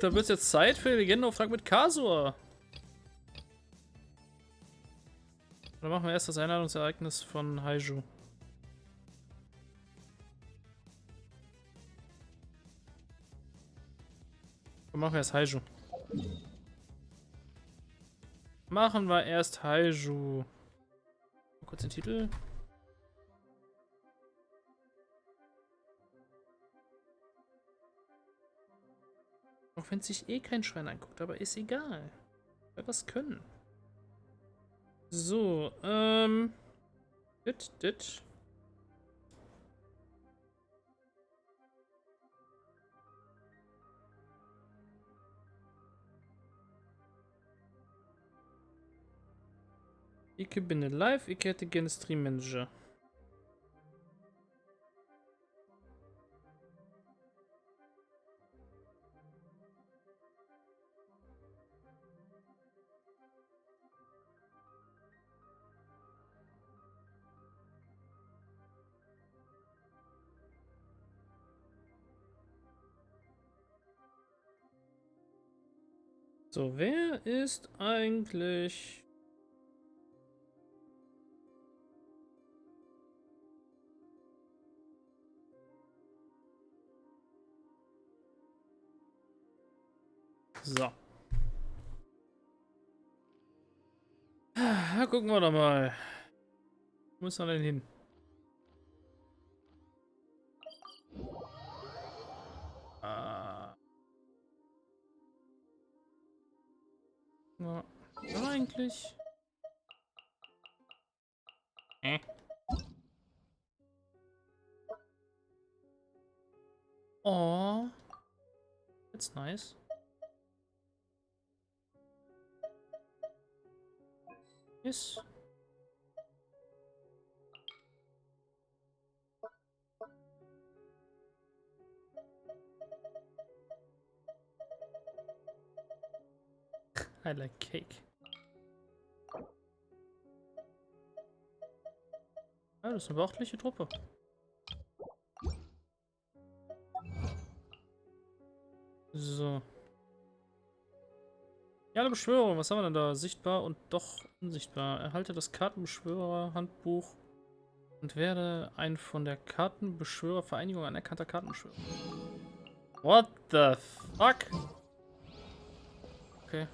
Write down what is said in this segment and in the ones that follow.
da wird es jetzt Zeit für den Legendenauftrag mit Kasur. Dann machen wir erst das Einladungsereignis von Heizou. Dann machen wir erst Heizou. Machen wir erst Heizou. Kurz den Titel. Auch wenn sich eh kein Schwein anguckt, aber ist egal. Weil wir es können. So, dit. Ich bin live, ich hätte gerne Stream Manager. So, wer ist eigentlich... So. Ja, gucken wir doch mal. Wo ist er denn hin? Ja, eigentlich. Oh. That's nice. Yes. I like cake. Ah, das ist eine beachtliche Truppe. So. Ja, eine Beschwörung. Was haben wir denn da? Sichtbar und doch unsichtbar. Erhalte das Kartenbeschwörer-Handbuch und werde ein von der Kartenbeschwörer-Vereinigung anerkannter Kartenbeschwörer. What the fuck? Okay.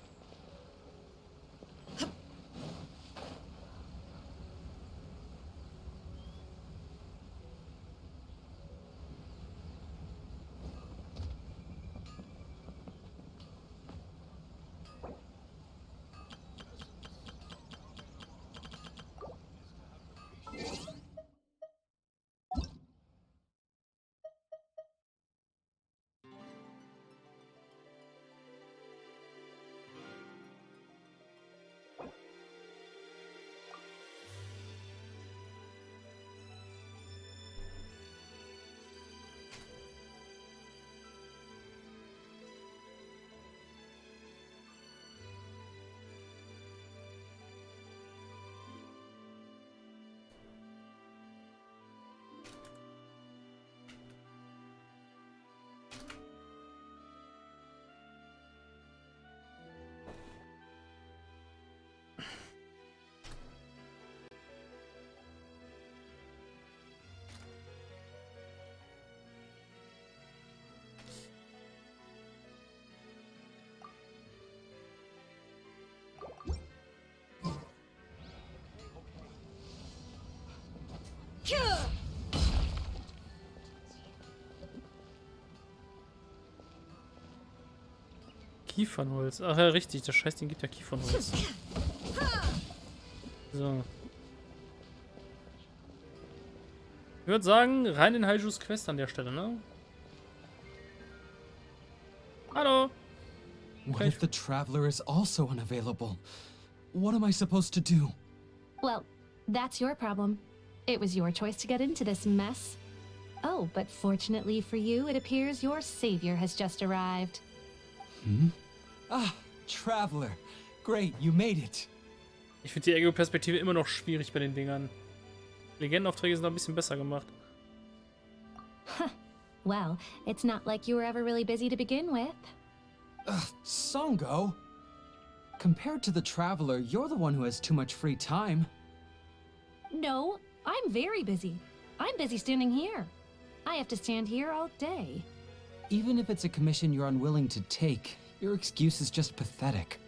Kiefernholz. Ach ja, richtig. Das Scheißding gibt ja Kiefernholz. So. Ich würde sagen, rein in Heizous Quest an der Stelle, ne? Hallo. What if the traveler is also unavailable? What am I supposed to do? Well, that's your problem. It was your choice to get into this mess. Oh, but fortunately for you, it appears your savior has just arrived. Hmm? Ah, traveler. Great, you made it. Ich finde die Ego-Perspektive immer noch schwierig bei den Dingern. Legendenaufträge sind ein bisschen besser gemacht. Well, it's not like you were ever really busy to begin with. Songo? Compared to the Traveler, you're the one who has too much free time. No, I'm very busy. I'm busy standing here. I have to stand here all day. Even if it's a commission you're unwilling to take, your excuse is just pathetic.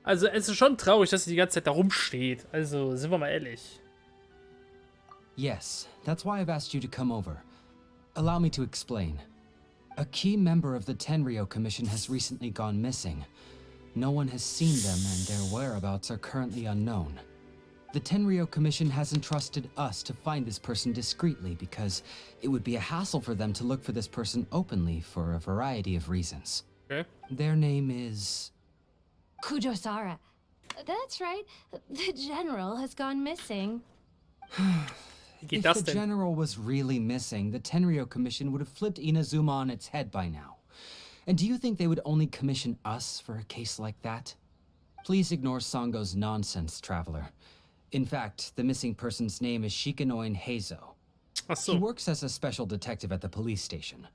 Also, es ist schon traurig, dass sie die ganze Zeit da rumsteht. Also, sind wir mal ehrlich. Yes, that's why I've asked you to come over. Allow me to explain. A key member of the Tenryou Commission has recently gone missing. No one has seen them, and their whereabouts are currently unknown. The Tenryou Commission has entrusted us to find this person discreetly because it would be a hassle for them to look for this person openly for a variety of reasons. Okay. Their name is... Kujosara. That's right. The general has gone missing. Wie geht If das the denn? general was really missing, the Tenryou Commission would have flipped Inazuma on its head by now. And do you think they would only commission us for a case like that? Please ignore Songo's nonsense, Traveler. In fact, the missing person's name is Shikanoin Heizou. Ach He so. works as a special detective at the police station.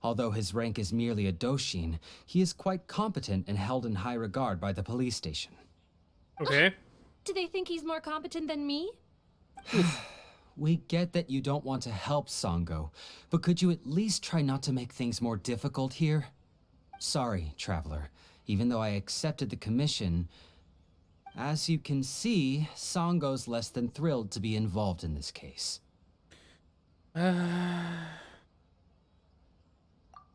Although his rank is merely a doshin, he is quite competent and held in high regard by the police station. Okay. Do they think he's more competent than me? We get that you don't want to help Songo, but could you at least try not to make things more difficult here? Sorry, Traveler. Even though I accepted the commission, as you can see, Songo's less than thrilled to be involved in this case.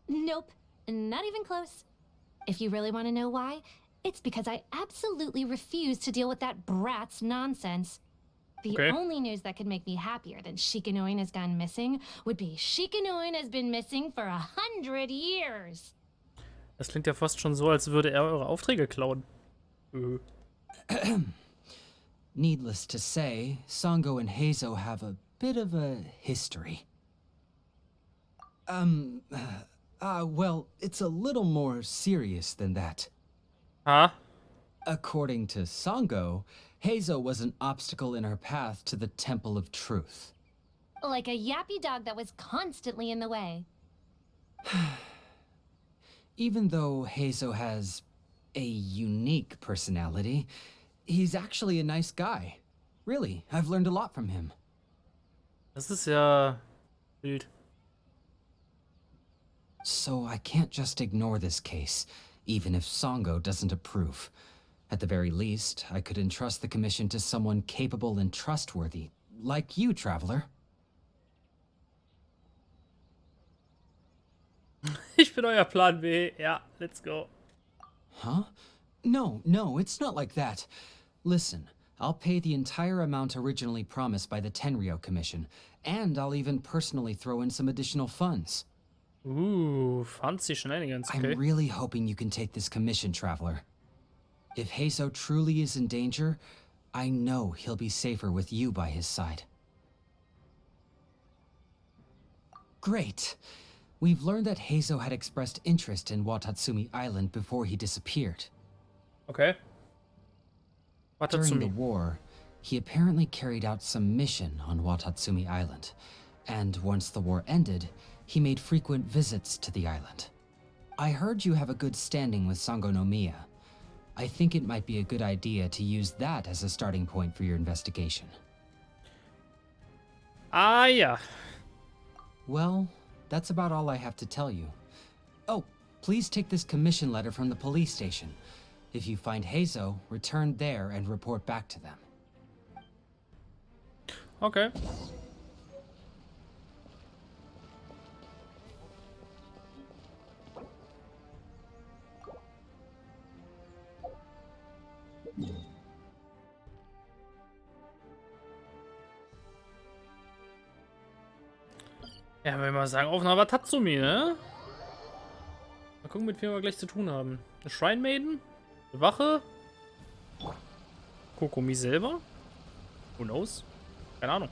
Nope, not even close. If you really want to know why, it's because I absolutely refuse to deal with that brat's nonsense. The Okay. only news that could make me happier than Shikanoin has gone missing would be Shikanoin has been missing for 100 years. Das klingt ja fast schon so, als würde er eure Aufträge klauen. Needless to say, Songo and Heizou have a bit of a history. Well, it's a little more serious than that. Ha? According to Songo, Heizou was an obstacle in her path to the Temple of Truth. Like a yappy dog that was constantly in the way. Even though Heizou has a unique personality, he's actually a nice guy. Really, I've learned a lot from him. Das ist ja wild. So I can't just ignore this case, even if Songo doesn't approve. At the very least, I could entrust the commission to someone capable and trustworthy, like you, Traveler. Ich bin euer Plan B. Ja, let's go. Huh? No, it's not like that. Listen, I'll pay the entire amount originally promised by the Tenryou Commission, and I'll even personally throw in some additional funds. Fancy Shenanigans, I'm okay. really hoping you can take this commission, Traveler. If Heizou truly is in danger, I know he'll be safer with you by his side. Great. We've learned that Heizou had expressed interest in Watatsumi Island before he disappeared. Okay. During the Watatsumi. war, he apparently carried out some mission on Watatsumi Island, and once the war ended, he made frequent visits to the island. I heard you have a good standing with Sango no Miya. I think it might be a good idea to use that as a starting point for your investigation. Ah ja. Well, that's about all I have to tell you. Oh, please take this commission letter from the police station. If you find Heizou, return there and report back to them. Okay. Ja, würde ich mal sagen, auf nach Watatsumi, ne? Mal gucken, mit wem wir gleich zu tun haben. Eine Shrine Maiden? Eine Wache? Kokomi selber? Who knows? Keine Ahnung.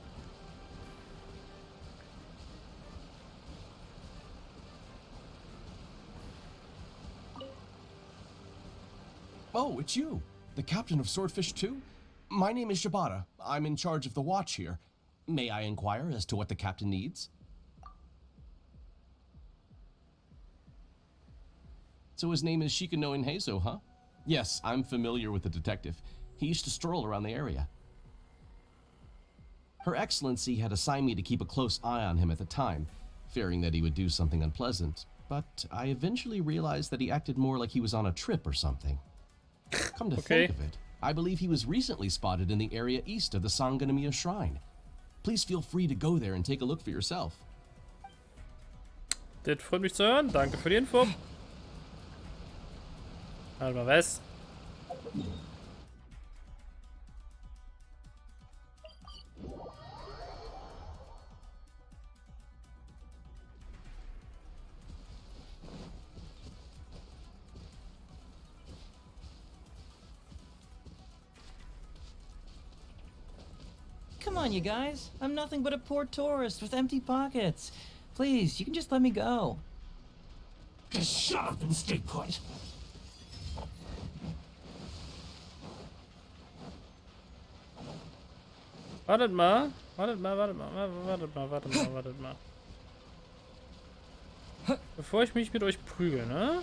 Oh, it's you, the captain of Swordfish 2? My name is Shibata. I'm in charge of the watch here. May I inquire as to what the captain needs? So his name is Shikanoin Heizou, huh? Yes, I'm familiar with the detective. He used to stroll around the area. Her Excellency had assigned me to keep a close eye on him at the time, fearing that he would do something unpleasant, but I eventually realized that he acted more like he was on a trip or something. Come to think of it, I believe he was recently spotted in the area east of the Sanganamiya Shrine. Please feel free to go there and take a look for yourself. Das freut mich zu hören. Danke für die Info. Warte mal, was? Come on, you guys. I'm nothing but a poor tourist with empty pockets. Please, you can just let me go. Just shut up and stay put. Wartet mal. Wartet mal. Bevor ich mich mit euch prügel, ne?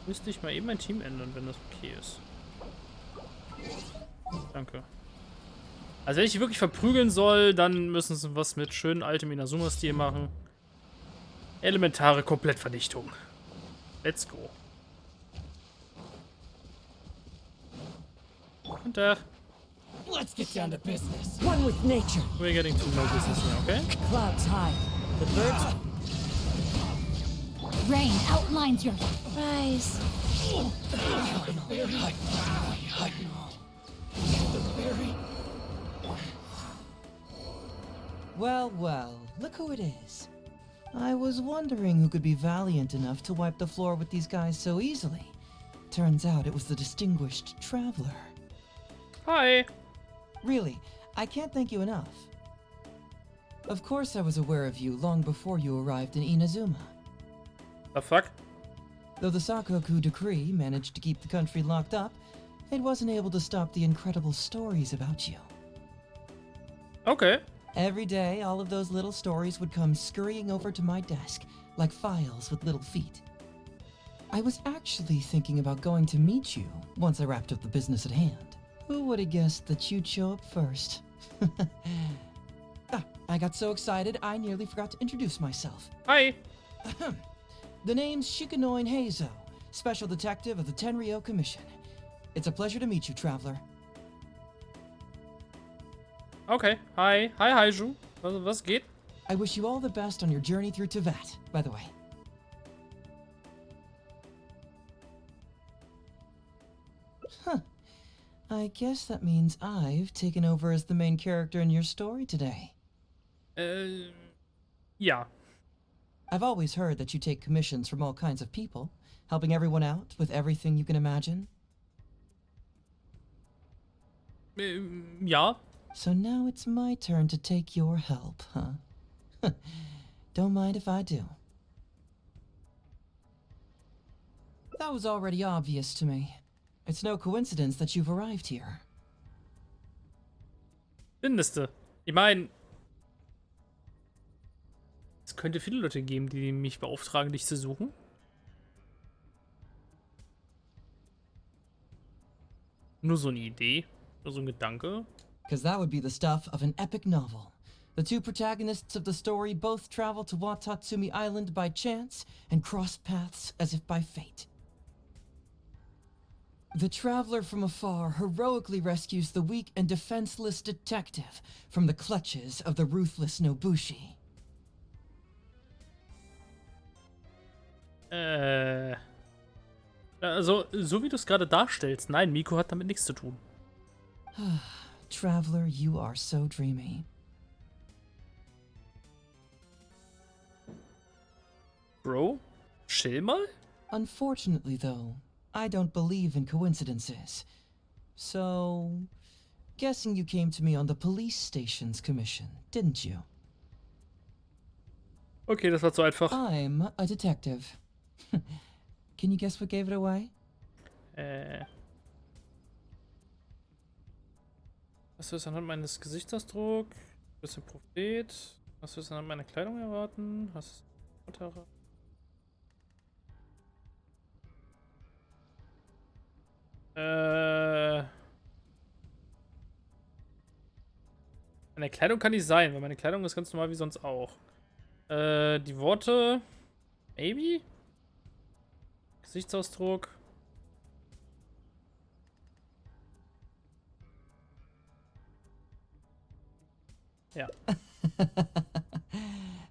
Müsste ich mal eben mein Team ändern, wenn das okay ist. Danke. Also wenn ich die wirklich verprügeln soll, dann müssen sie was mit schönen altem Inazuma-Stil machen. Elementare Komplettvernichtung. Let's go. Guten Tag. Let's get down to business. One with nature. We're getting to know business here, okay? Clouds high. The birds. Rain outlines your rise. Well, well, look who it is. I was wondering who could be valiant enough to wipe the floor with these guys so easily. Turns out it was the distinguished traveler. Hi. Really, I can't thank you enough. Of course I was aware of you long before you arrived in Inazuma. The fuck? Though the Sakoku decree managed to keep the country locked up, it wasn't able to stop the incredible stories about you. Okay. Every day, all of those little stories would come scurrying over to my desk, like files with little feet. I was actually thinking about going to meet you once I wrapped up the business at hand. Who would have guessed that you'd show up first? I got so excited, I nearly forgot to introduce myself. Hi. The name's Shikanoin Heizou, Special Detective of the Tenryou Commission. It's a pleasure to meet you, Traveler. Okay. Hi. Hi, Heizou. Was geht? I wish you all the best on your journey through Teyvat, by the way. Huh. I guess that means I've taken over as the main character in your story today. Ja. I've always heard that you take commissions from all kinds of people, helping everyone out with everything you can imagine. Ja. So now it's my turn to take your help, huh? Don't mind if I do. That was already obvious to me. It's no coincidence that you've arrived here. Mindeste. Ich meine, es könnte viele Leute geben, die mich beauftragen, dich zu suchen. Nur so eine Idee. Nur so ein Gedanke. Because that would be the stuff of an epic novel. The two protagonists of the story both travel to Watatsumi Island by chance and cross paths as if by fate. The traveler from afar heroically rescues the weak and defenseless detective from the clutches of the ruthless Nobushi. Also, so wie du es gerade darstellst. Nein, Miko hat damit nichts zu tun. Traveler, you are so dreamy. Bro, chill mal? Unfortunately, though, I don't believe in coincidences. So, guessing you came to me on the police station's commission, didn't you? Okay, das war zu einfach. I'm a detective. Can you guess what gave it away? Was wirst du anhand meines Gesichtsausdrucks? Du bist ein Prophet. Was wirst du anhand meiner Kleidung erwarten? Was meine Kleidung kann nicht sein, weil meine Kleidung ist ganz normal wie sonst auch. Die Worte. Maybe? Gesichtsausdruck. Ja.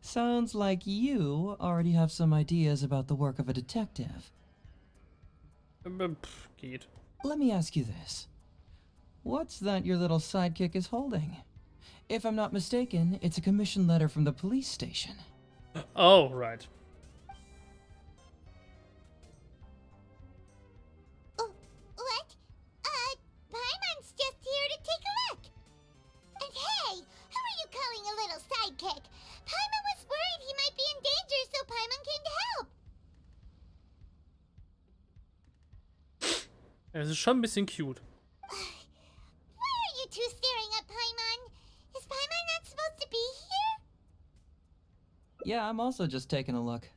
Sounds like you already have some ideas about the work of a detective. Geht. Let me ask you this. What's that your little sidekick is holding? If I'm not mistaken, it's a commission letter from the police station. Oh, right. Oh, what? Paimon's just here to take a look. And hey, who are you calling a little sidekick? Paimon was worried he might be in danger, so Paimon came to help. Es ist schon ein bisschen cute. Why are you two staring at Paimon? Is Paimon not supposed to be here? Yeah, I'm also just taking a look.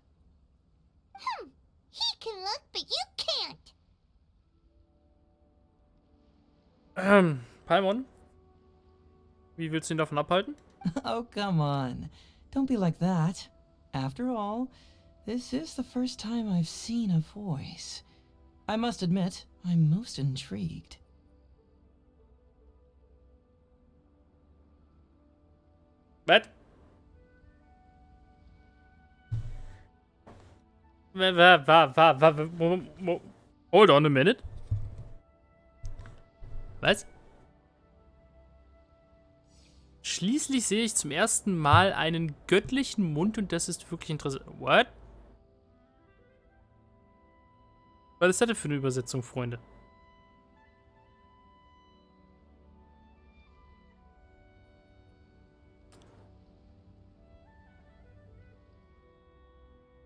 He can look, but you can't. Paimon? Wie willst du ihn davon abhalten? Oh, come on. Don't be like that. After all, this is the first time I've seen a voice. I must admit, I'm most intrigued. Was? Hold on a minute. Was? Schließlich sehe ich zum ersten Mal einen göttlichen Mund und das ist wirklich interessant. What? Was ist das denn für eine Übersetzung, Freunde?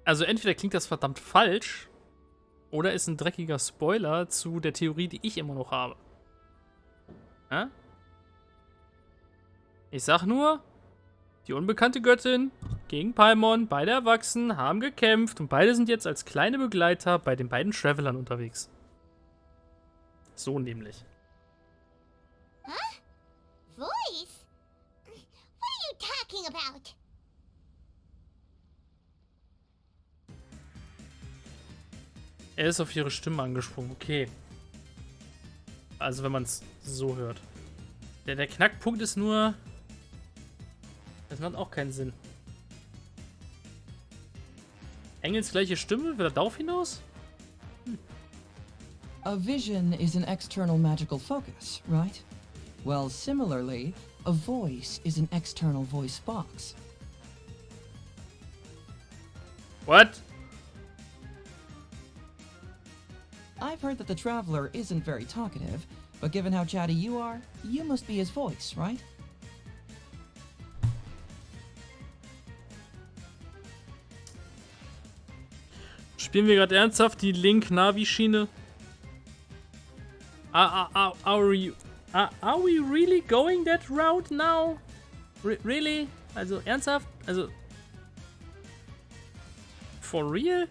Also entweder klingt das verdammt falsch oder ist ein dreckiger Spoiler zu der Theorie, die ich immer noch habe. Ja? Ich sag nur, die unbekannte Göttin gegen Paimon, beide Erwachsenen, haben gekämpft und beide sind jetzt als kleine Begleiter bei den beiden Travelern unterwegs. So nämlich. Huh? Voice? What are you talking about? Er ist auf ihre Stimme angesprungen, okay. Also wenn man es so hört. Der Knackpunkt ist nur, das macht auch keinen Sinn. Engels gleiche Stimme, will er darauf hinaus? A vision is an external magical focus, right? Well, similarly, a voice is an external voice box. What? I've heard that the Traveler isn't very talkative, but given how chatty you are, you must be his voice, right? Spielen wir gerade ernsthaft die Link-Navi-Schiene? Are we really going that route now? Really? Also ernsthaft? Also for real?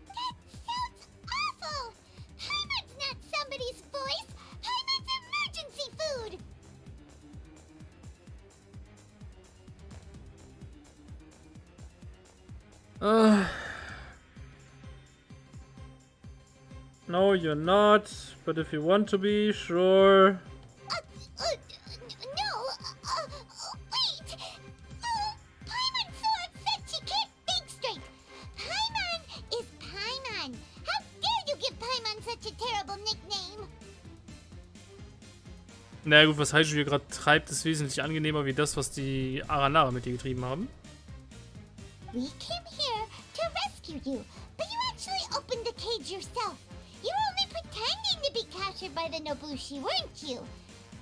That sounds awful! Paimon's not somebody's voice! Paimon's emergency food! No, you're not. But if you want to be, sure. No, wait! Paimon's so upset she can't think straight! Paimon is Paimon! How dare you give Paimon such a terrible nickname? Na gut, was Heizou hier gerade treibt, ist wesentlich angenehmer wie das, was die Aranara mit dir getrieben haben. We came here to rescue you, but you actually opened the cage yourself. You were only pretending to be captured by the Nobushi, weren't you?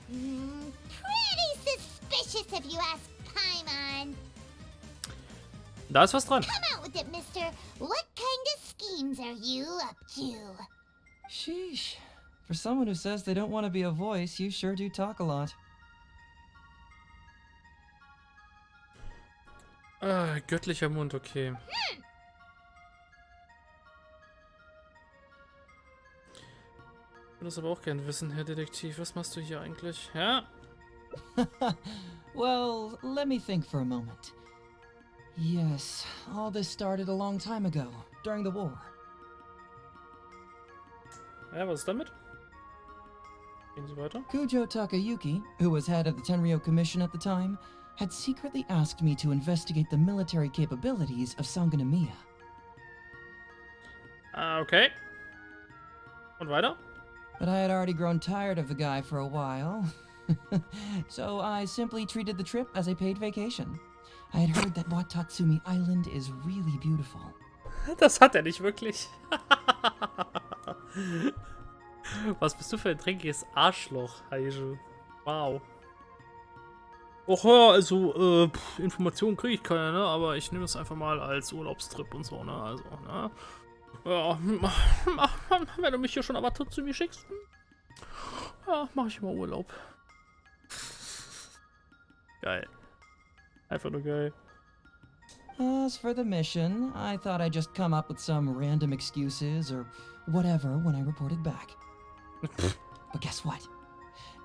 Pretty suspicious if you ask Paimon. Da ist was dran. Come out with it, mister. What kind of schemes are you up to? Sheesh. For someone who says they don't want to be a voice, you sure do talk a lot. Ah, göttlicher Mund, okay. Ich würde das aber auch gerne wissen, Herr Detektiv. Was machst du hier eigentlich? Ja? Well, let me think for a moment. Yes, all this started a long time ago, during the war. Ja, was ist damit? Gehen Sie weiter. Kujo Takayuki, who was head of the Tenryo Commission at the time, had secretly asked me to investigate the military capabilities of Sangonomiya. Ah, okay. Und weiter? But I had already grown tired of the guy for a while, so I simply treated the trip as a paid vacation. I had heard that Watatsumi Island is really beautiful. Das hat er nicht wirklich. Was bist du für ein dreckiges Arschloch, Heizou? Wow. Och ja, also, Informationen kriege ich keine, ne? Aber ich nehme es einfach mal als Urlaubstrip und so, ne? Also, ne? Ja, wenn du mich hier schon aber zu mir schickst, ja, mache ich immer Urlaub. Geil. Einfach nur geil. As for the mission, I thought I'd just come up with some random excuses or whatever when I reported back. But guess what?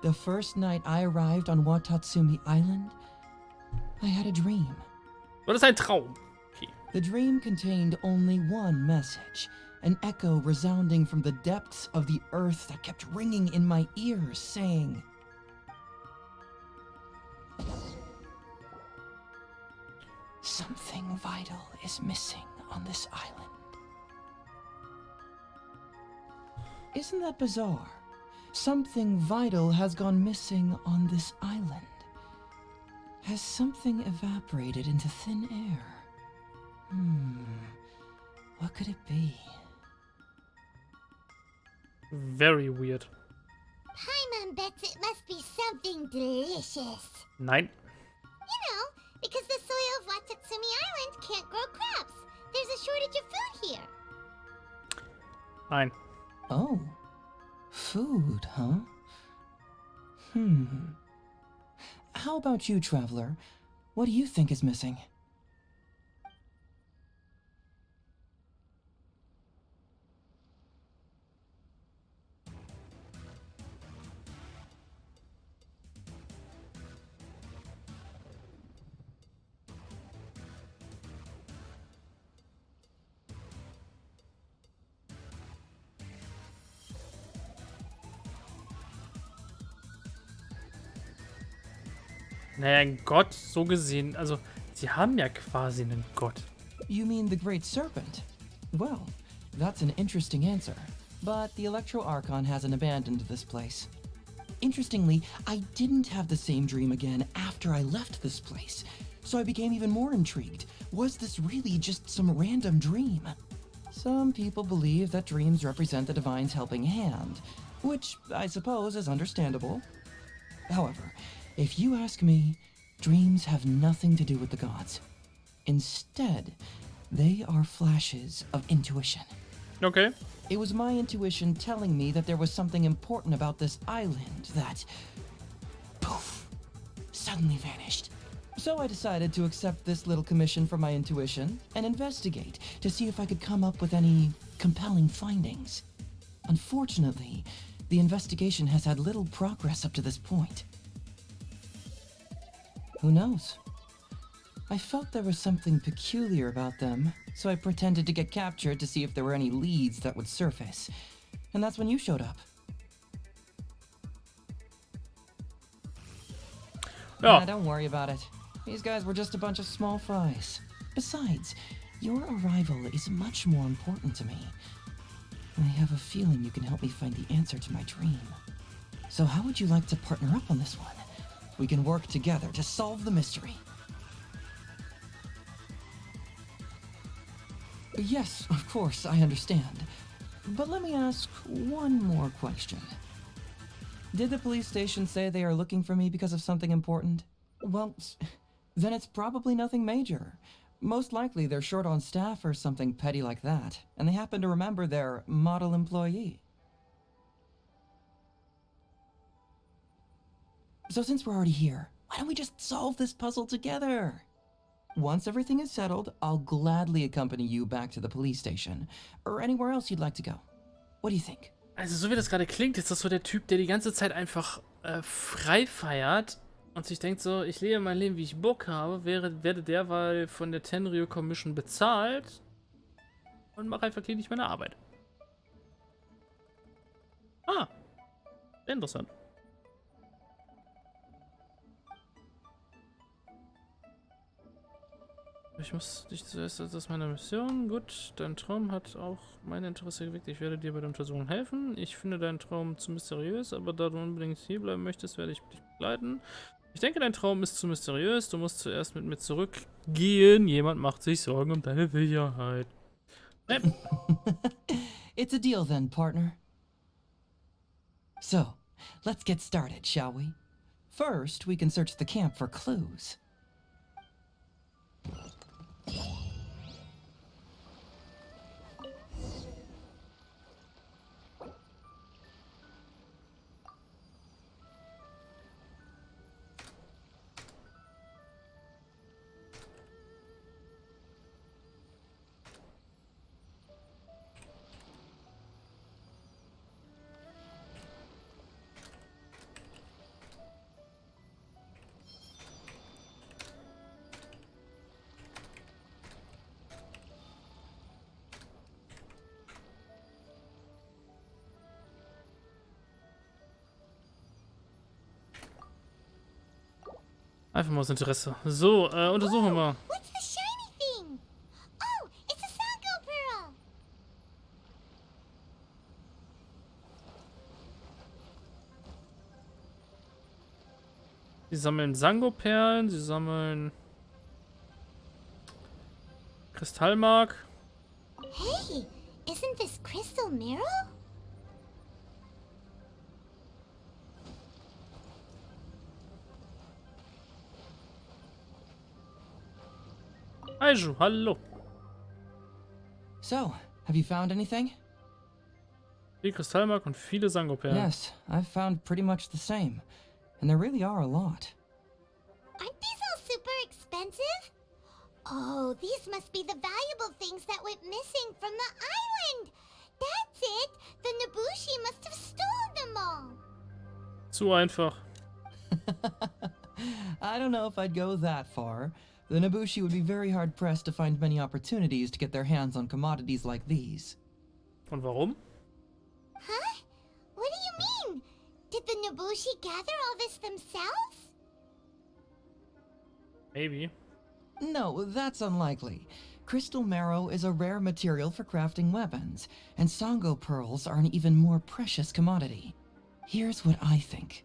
The first night I arrived on Watatsumi Island, I had a dream. Das ist ein Traum. Okay. The dream contained only one message, an echo resounding from the depths of the earth that kept ringing in my ears, saying, "Something vital is missing on this island." Isn't that bizarre? Something vital has gone missing on this island. Has something evaporated into thin air? What could it be? Very weird. Paimon bets it must be something delicious. Nein. You know, because the soil of Watatsumi Island can't grow crops. There's a shortage of food here. Nein. Oh. Food, huh? How about you, traveler? What do you think is missing? Naja, ein Gott, so gesehen. Also, sie haben ja quasi einen Gott. You mean the Great Serpent? Well, that's an interesting answer. But the Electro Archon hasn't abandoned this place. Interestingly, I didn't have the same dream again after I left this place. So I became even more intrigued. Was this really just some random dream? Some people believe that dreams represent the Divine's helping hand, which I suppose is understandable. However, if you ask me, dreams have nothing to do with the gods. Instead, they are flashes of intuition. Okay. It was my intuition telling me that there was something important about this island that, poof, suddenly vanished. So I decided to accept this little commission from my intuition and investigate to see if I could come up with any compelling findings. Unfortunately, the investigation has had little progress up to this point. Who knows? I felt there was something peculiar about them, so I pretended to get captured to see if there were any leads that would surface. And that's when you showed up. Ja. Nah, don't worry about it. These guys were just a bunch of small fries. Besides, your arrival is much more important to me. I have a feeling you can help me find the answer to my dream. So how would you like to partner up on this one? We can work together to solve the mystery. Yes, of course, I understand. But let me ask one more question. Did the police station say they are looking for me because of something important? Well, then it's probably nothing major. Most likely they're short on staff or something petty like that, and they happen to remember their model employee. So since we're already here, why don't we just solve this puzzle together? Once everything is settled, I'll gladly accompany you back to the police station, or anywhere else you'd like to go. What do you think? Also, so wie das gerade klingt, ist das so der Typ, der die ganze Zeit einfach frei feiert und sich denkt so, ich lebe mein Leben, wie ich Bock habe, werde derweil von der Tenryo Commission bezahlt und mache einfach nicht meine Arbeit. Ah, sehr interessant. Ich muss dich zuerst, das ist meine Mission. Gut, dein Traum hat auch mein Interesse geweckt. Ich werde dir bei der Untersuchung helfen. Ich finde deinen Traum zu mysteriös, aber da du unbedingt hier bleiben möchtest, werde ich dich begleiten. Ich denke, dein Traum ist zu mysteriös. Du musst zuerst mit mir zurückgehen. Jemand macht sich Sorgen um deine Sicherheit. It's a deal then, partner. So, let's get started, shall we? First, we can search the camp for clues. Einfach mal aus Interesse. So, untersuchen wir mal. What's the shiny thing? Oh, it's a Sango pearl. Sie sammeln Sango-Perlen, sie sammeln Kristallmark. Hey, isn't this crystal mirror? Heizou, hallo. So, have you found anything? Viel Kristallmark und viele Sango-Perlen. Yes, I've found pretty much the same. And there really are a lot. Aren't these all super expensive? Oh, these must be the valuable things that went missing from the island. That's it. The Nobushi must have stolen them all. Zu einfach. I don't know if I'd go that far. The Nobushi would be very hard-pressed to find many opportunities to get their hands on commodities like these. Und warum? Huh? What do you mean? Did the Nobushi gather all this themselves? Maybe. No, that's unlikely. Crystal marrow is a rare material for crafting weapons, and Sango pearls are an even more precious commodity. Here's what I think.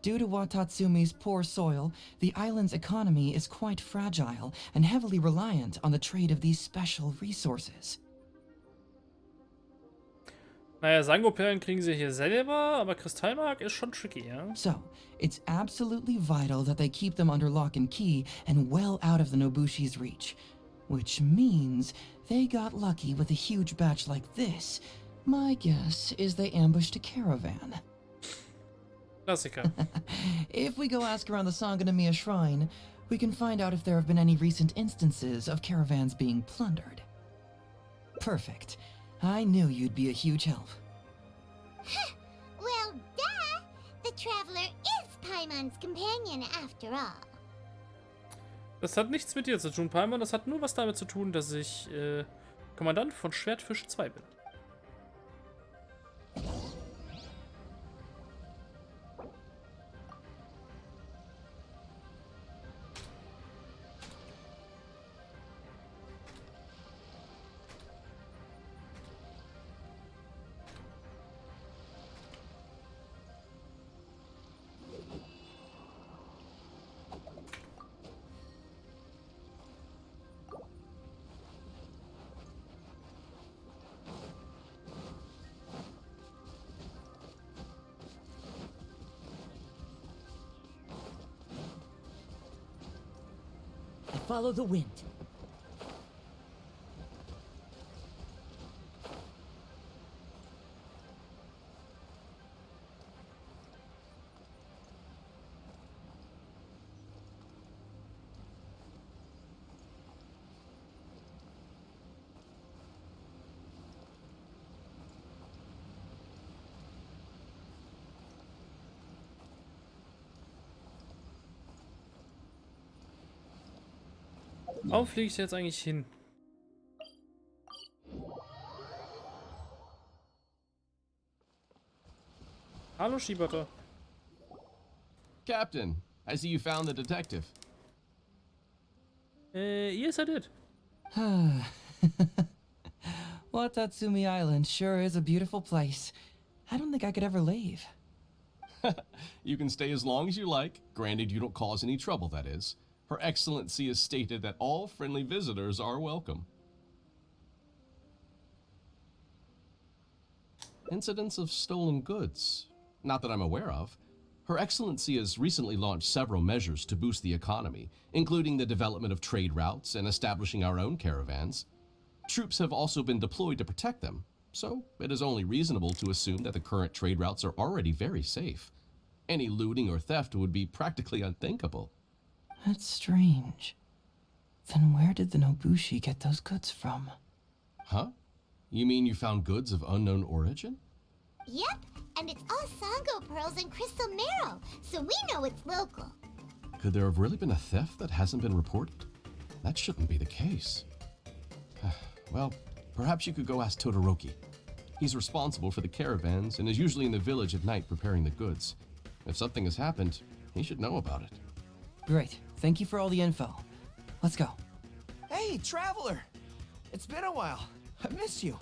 Due to Watatsumi's poor soil, the island's economy is quite fragile and heavily reliant on the trade of these special resources. Naja, Sango-Perlen kriegen sie hier selber, aber Kristallmark ist schon tricky, ja? So, it's absolutely vital that they keep them under lock and key and well out of the Nobushi's reach. Which means they got lucky with a huge batch like this. My guess is they ambushed a caravan. Klassiker. If we go ask around the Sangonomiya Shrine, we can find out if there have been any recent instances of caravans being plundered. Perfect. I knew you'd be a huge help. Well, duh! The traveler is Paimon's companion after all. Das hat nichts mit dir zu tun, Paimon. Das hat nur was damit zu tun, dass ich Kommandant von Schwertfisch 2 bin. Follow the wind. Wo fliege ich jetzt eigentlich hin? Hallo, Schieberter. Captain, I see you found the detective. Yes, I did. Watatsumi Island sure is a beautiful place. I don't think I could ever leave. You can stay as long as you like, granted you don't cause any trouble, that is. Her Excellency has stated that all friendly visitors are welcome. Incidents of stolen goods? Not that I'm aware of. Her Excellency has recently launched several measures to boost the economy, including the development of trade routes and establishing our own caravans. Troops have also been deployed to protect them, so it is only reasonable to assume that the current trade routes are already very safe. Any looting or theft would be practically unthinkable. That's strange. Then where did the Nobushi get those goods from? Huh? You mean you found goods of unknown origin? Yep, and it's all Sango pearls and crystal marrow, so we know it's local. Could there have really been a theft that hasn't been reported? That shouldn't be the case. Well, perhaps you could go ask Todoroki. He's responsible for the caravans and is usually in the village at night preparing the goods. If something has happened, he should know about it. Great. Thank you for all the info. Let's go. Hey, traveler! It's been a while. I missed you.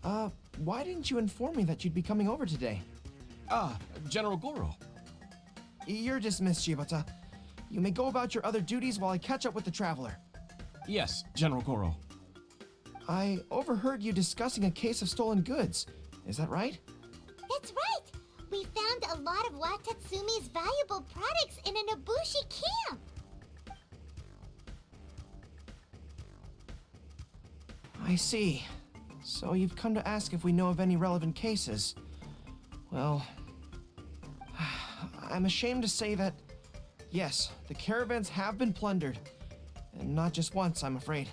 Why didn't you inform me that you'd be coming over today? General Goro. You're dismissed, Shibata. You may go about your other duties while I catch up with the traveler. Yes, General Goro. I overheard you discussing a case of stolen goods. Is that right? That's right! We found a lot of Watatsumi's valuable products in a Nobushi camp! I see. So you've come to ask if we know of any relevant cases. Well, I'm ashamed to say that, yes, the caravans have been plundered. And not just once, I'm afraid.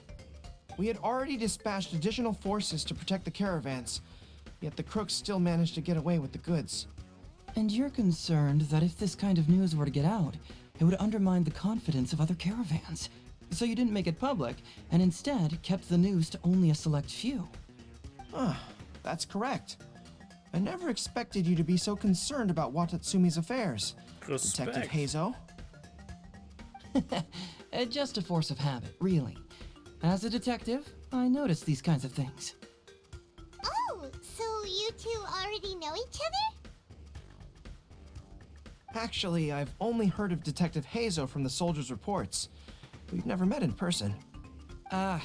We had already dispatched additional forces to protect the caravans, yet the crooks still managed to get away with the goods. And you're concerned that if this kind of news were to get out, it would undermine the confidence of other caravans. So you didn't make it public, and instead kept the news to only a select few. That's correct. I never expected you to be so concerned about Watatsumi's affairs, Respect. Detective Heizou. Just a force of habit, really. As a detective, I notice these kinds of things. Oh, so you two already know each other? Actually, I've only heard of Detective Heizou from the soldiers' reports. We've never met in person. Darn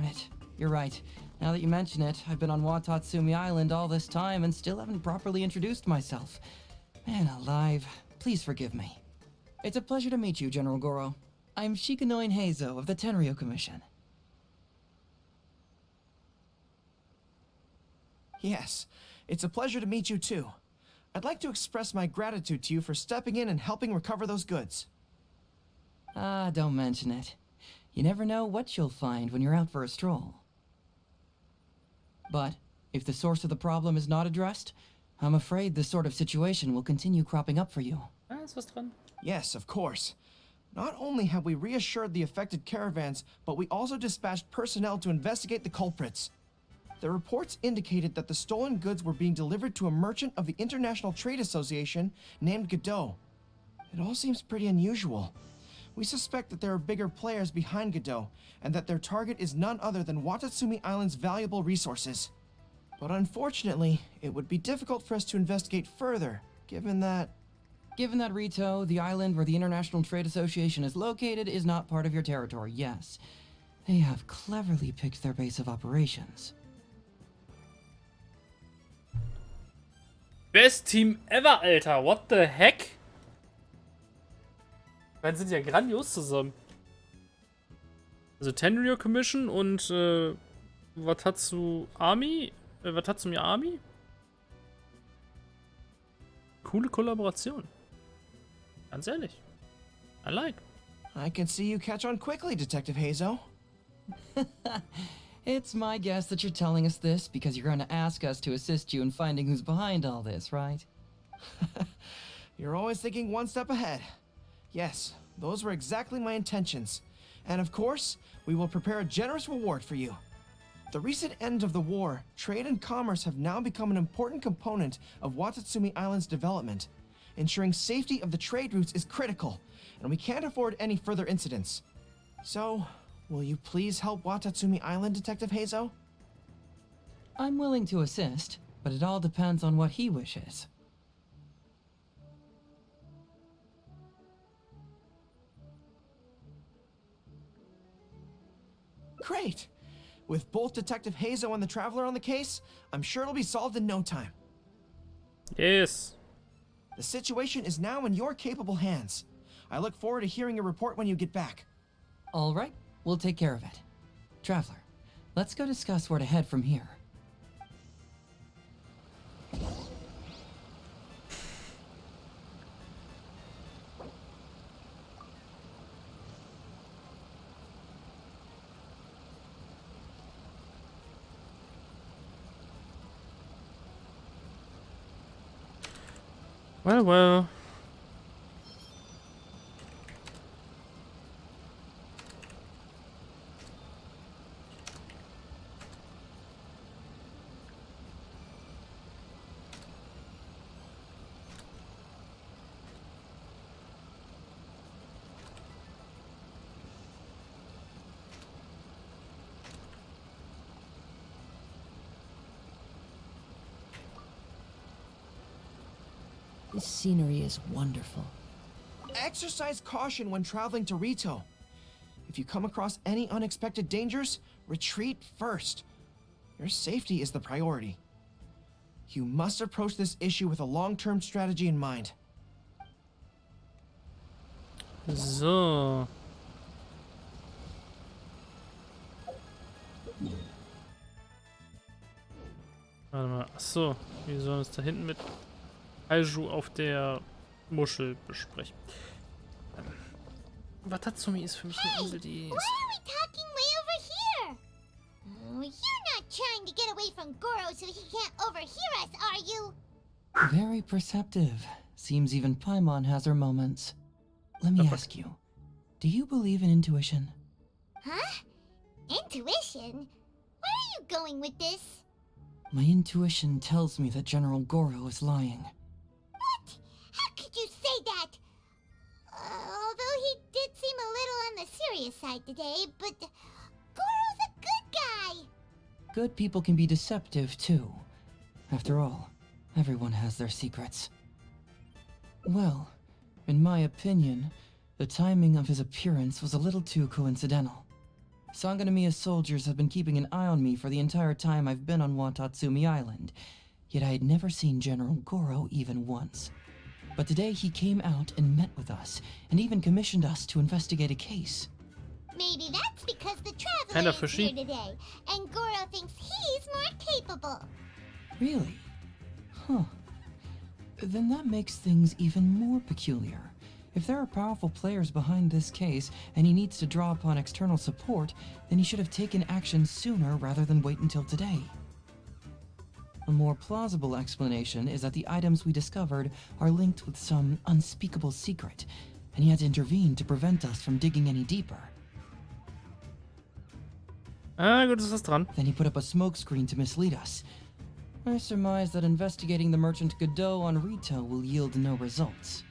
it. You're right. Now that you mention it, I've been on Watatsumi Island all this time and still haven't properly introduced myself. Man alive, please forgive me. It's a pleasure to meet you, General Goro. I'm Shikanoin Heizou of the Tenryo Commission. Yes, it's a pleasure to meet you too. I'd like to express my gratitude to you for stepping in and helping recover those goods. Don't mention it. You never know what you'll find when you're out for a stroll. But if the source of the problem is not addressed, I'm afraid this sort of situation will continue cropping up for you. Ist was dran? Yes, of course. Not only have we reassured the affected caravans, but we also dispatched personnel to investigate the culprits. The reports indicated that the stolen goods were being delivered to a merchant of the International Trade Association named Godot. It all seems pretty unusual. We suspect that there are bigger players behind Godot, and that their target is none other than Watatsumi Island's valuable resources. But unfortunately, it would be difficult for us to investigate further, given that... Given that Rito, the island where the International Trade Association is located, is not part of your territory, yes. They have cleverly picked their base of operations. Best Team ever, Alter. What the heck? Die beiden sind ja grandios zusammen. Also Tenryo Commission und Watatsumi Army. Coole Kollaboration. Ganz ehrlich. I like. I can see you catch on quickly, Detective Heizou. It's my guess that you're telling us this because you're going to ask us to assist you in finding who's behind all this, right? You're always thinking one step ahead. Yes, those were exactly my intentions. And of course, we will prepare a generous reward for you. The recent end of the war, trade and commerce have now become an important component of Watatsumi Island's development. Ensuring safety of the trade routes is critical, and we can't afford any further incidents. So, will you please help Watatsumi Island, Detective Heizou? I'm willing to assist, but it all depends on what he wishes. Great! With both Detective Heizou and the Traveler on the case, I'm sure it'll be solved in no time. Yes. The situation is now in your capable hands. I look forward to hearing your report when you get back. All right, we'll take care of it. Traveler, let's go discuss where to head from here. Well, well. This scenery is wonderful. Exercise caution when traveling to Rito. If you come across any unexpected dangers, retreat first. Your safety is the priority. You must approach this issue with a long-term strategy in mind. So. Warte mal. Achso. Wir sollen uns da hinten mit Heizou auf der Muschel besprechen. Watatsumi ist für mich eine Insel, die Why ist... are we talking way over here? Oh, you're not trying to get away from Goro so he can't overhear us, are you? Very perceptive. Seems even Paimon has her moments. Let me ask you, do you believe in intuition? Huh? Intuition? Where are you going with this? My intuition tells me that General Goro is lying. What? How could you say that? Although he did seem a little on the serious side today, but Goro's a good guy. Good people can be deceptive, too. After all, everyone has their secrets. Well, in my opinion, the timing of his appearance was a little too coincidental. Sangonomiya soldiers have been keeping an eye on me for the entire time I've been on Watatsumi Island, yet I had never seen General Goro even once. But today he came out and met with us, and even commissioned us to investigate a case. Maybe that's because the Traveler Kinda is fishy. here today, and Goro thinks he's more capable. Really? Huh. Then that makes things even more peculiar. If there are powerful players behind this case, and he needs to draw upon external support, then he should have taken action sooner rather than wait until today. A more plausible explanation is that the items we discovered are linked with some unspeakable secret, and he had to intervene to prevent us from digging any deeper. Ah, gut, ist was dran. Then he put up a smokescreen to mislead us. I surmise that investigating the merchant Godot on Rito will yield no results.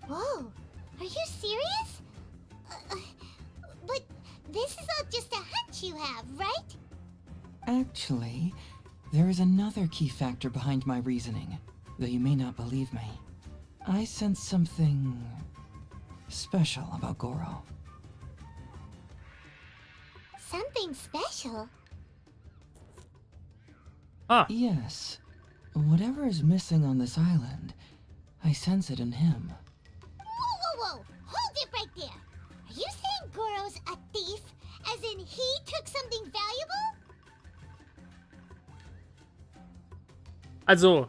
Whoa, are you serious? But this is all just a hunch you have, right? Actually, there is another key factor behind my reasoning, though you may not believe me. I sense something special about Goro. Something special? Ah, Yes, whatever is missing on this island, I sense it in him. Whoa! Hold it right there! Are you saying Goro's a thief? As in he took something valuable? also.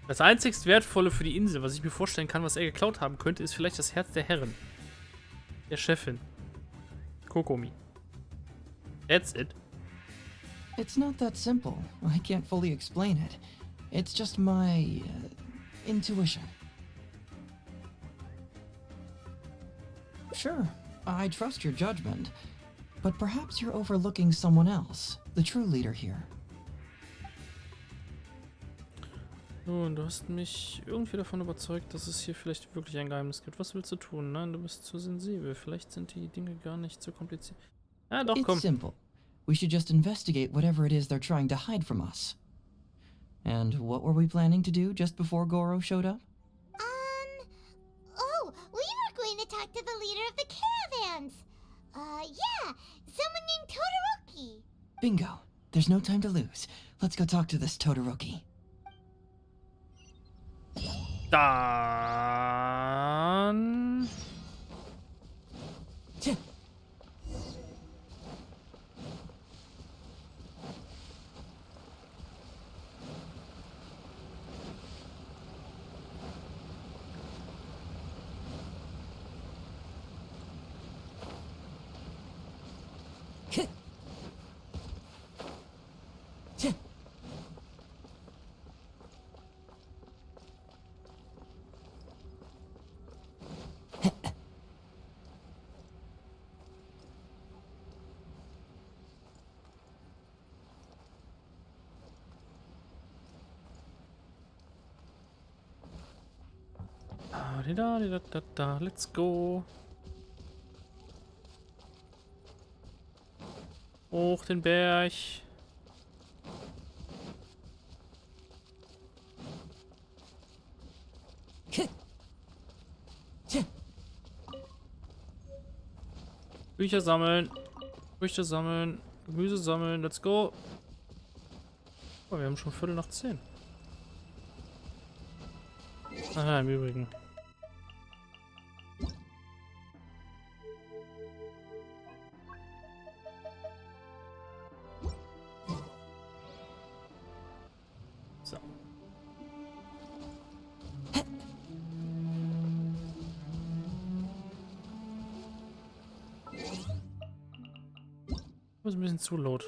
Das einzigst Wertvolle für die Insel, was ich mir vorstellen kann, was er geklaut haben könnte, ist vielleicht das Herz der Herrin. Der Chefin. Kokomi. That's it. It's not that simple. I can't fully explain it. It's just my intuition. Sure, I trust your judgment. But perhaps you're overlooking someone else, the true leader here. Nun, du hast mich irgendwie davon überzeugt, dass es hier vielleicht wirklich ein Geheimnis gibt. Was willst du tun? Nein, du bist zu sensibel. Vielleicht sind die Dinge gar nicht so kompliziert. Ja, doch, komm. It's simple. We should just investigate whatever it is they're trying to hide from us. And what were we planning to do just before Goro showed up? Oh, we were going to talk to the leader of the caravans. Yeah, someone named Todoroki. Bingo. There's no time to lose. Let's go talk to this Todoroki. Dann... Let's go. Hoch den Berg. Bücher sammeln. Früchte sammeln. Gemüse sammeln. Let's go. Oh, wir haben schon 9:15. Aha, im Übrigen. So. Das ist ein bisschen zu laut.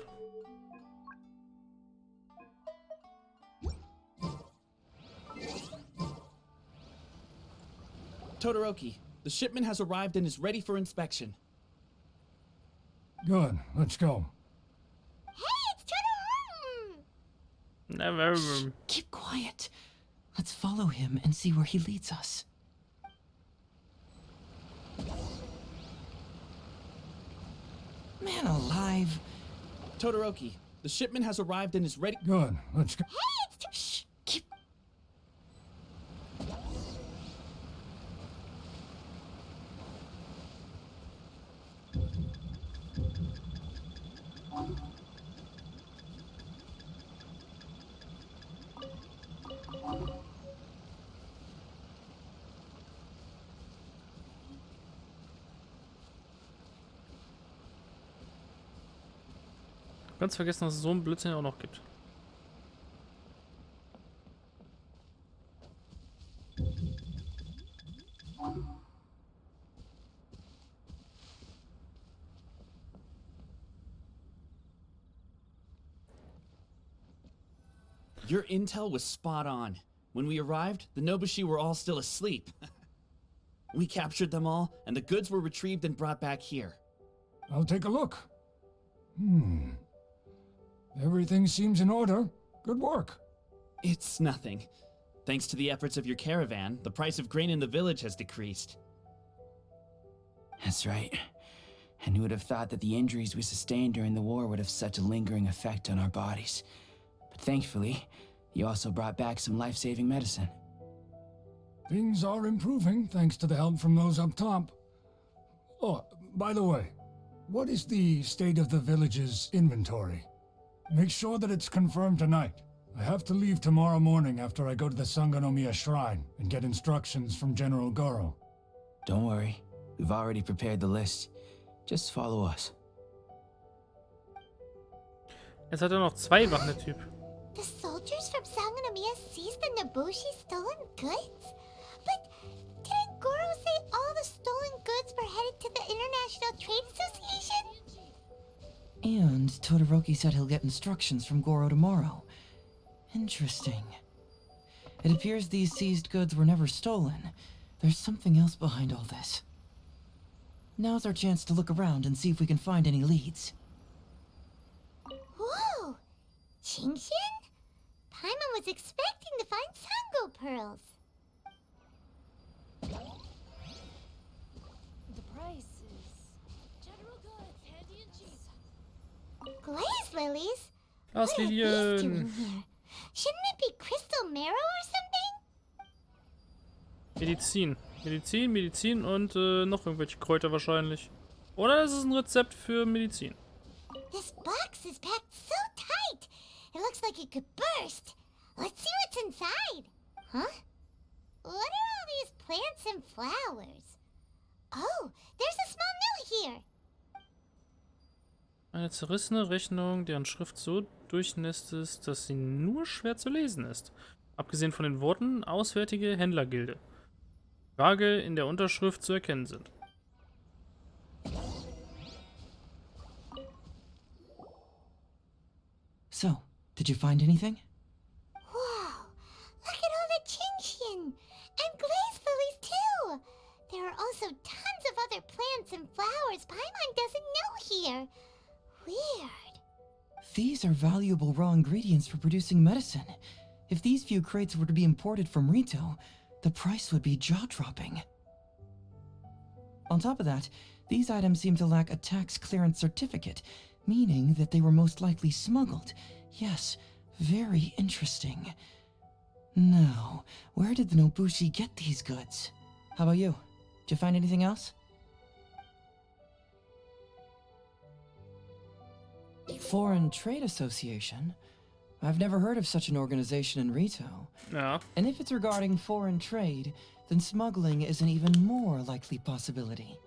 Todoroki, the shipment has arrived and is ready for inspection. Good, let's go. Hey, it's Todoroki! Never. Shh, keep quiet. Let's follow him and see where he leads us. Man alive. Todoroki, the shipment has arrived and is ready. Good, let's go. Hey, it's Shh, keep... Ganz vergessen, dass es so einen Blödsinn auch noch gibt. Your intel was spot on. When we arrived, the Nobushi were all still asleep. We captured them all, and the goods were retrieved and brought back here. I'll take a look. Everything seems in order. Good work. It's nothing. Thanks to the efforts of your caravan, the price of grain in the village has decreased. That's right. And who would have thought that the injuries we sustained during the war would have such a lingering effect on our bodies? But thankfully, you also brought back some life-saving medicine. Things are improving thanks to the help from those up top. Oh, by the way, what is the state of the village's inventory? Make sure that it's confirmed tonight. I have to leave tomorrow morning after I go to the Sangonomiya Shrine and get instructions from General Goro. Don't worry. We've already prepared the list. Just follow us. Jetzt hat noch 2 Wachen, der Typ. The soldiers from Sangonomiya seized the Nobushi stolen goods? But didn't Goro say all the stolen goods were headed to the International Trade Association? And Todoroki said he'll get instructions from Goro tomorrow. Interesting. It appears these seized goods were never stolen. There's something else behind all this. Now's our chance to look around and see if we can find any leads. Whoa! Qingxian? Paimon was expecting to find Sango pearls. The price is general goods, handy and cheap. Glaze lilies? Glas What are these Lilien. doing here? Shouldn't it be crystal marrow or something? Medizin. Medizin, Medizin und noch irgendwelche Kräuter wahrscheinlich. Oder ist es ein Rezept für Medizin? This box is packed so tight. It looks like it could burst. Let's see what's inside. Huh? What are all these plants and flowers? Oh, there's a small note here. Eine zerrissene Rechnung, deren Schrift so durchnässt ist, dass sie nur schwer zu lesen ist. Abgesehen von den Worten Auswärtige Händlergilde. Vage in der Unterschrift zu erkennen sind. So, did you find anything? Wow, look at all the Qingxian and glaze lilies too. There are also tons of other plants and flowers Paimon doesn't know here. Weird. These are valuable raw ingredients for producing medicine. If these few crates were to be imported from Rito, the price would be jaw-dropping. On top of that, these items seem to lack a tax clearance certificate, meaning that they were most likely smuggled. Yes, very interesting. Now, where did the Nobushi get these goods? How about you? Did you find anything else? Foreign Trade Association? I've never heard of such an organization in Rito. Ja. And if it's regarding foreign trade, then smuggling is an even more likely possibility.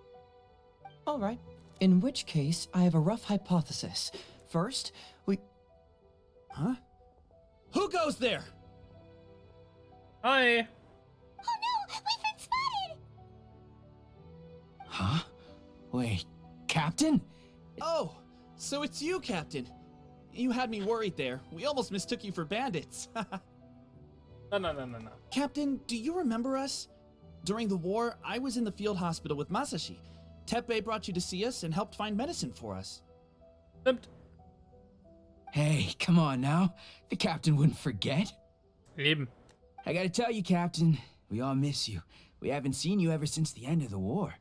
All right. In which case, I have a rough hypothesis. First, we... Huh? Who goes there? Hi. Oh no, we've been spotted! Huh? Wait, Captain? Oh, so it's you, Captain. You had me worried there. We almost mistook you for bandits. No. Captain, do you remember us? During the war, I was in the field hospital with Masashi. Teppei brought you to see us and helped find medicine for us. Stimmt. Hey, come on now. The captain wouldn't forget. Eben. I gotta tell you, Captain, we all miss you. We haven't seen you ever since the end of the war.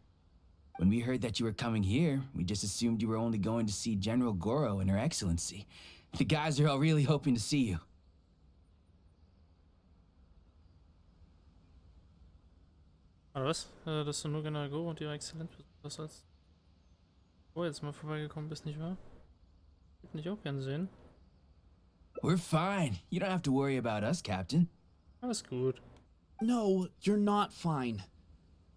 When we heard that you were coming here, we just assumed you were only going to see General Goro and Her Excellency. The guys are all really hoping to see you. Oder was? Dass du nur General Goro und ihre Exzellenz was als... Oh, jetzt mal vorbeigekommen bist, nicht wahr? Würde mich auch gern sehen. We're fine. You don't have to worry about us, Captain. Alles gut. No, you're not fine.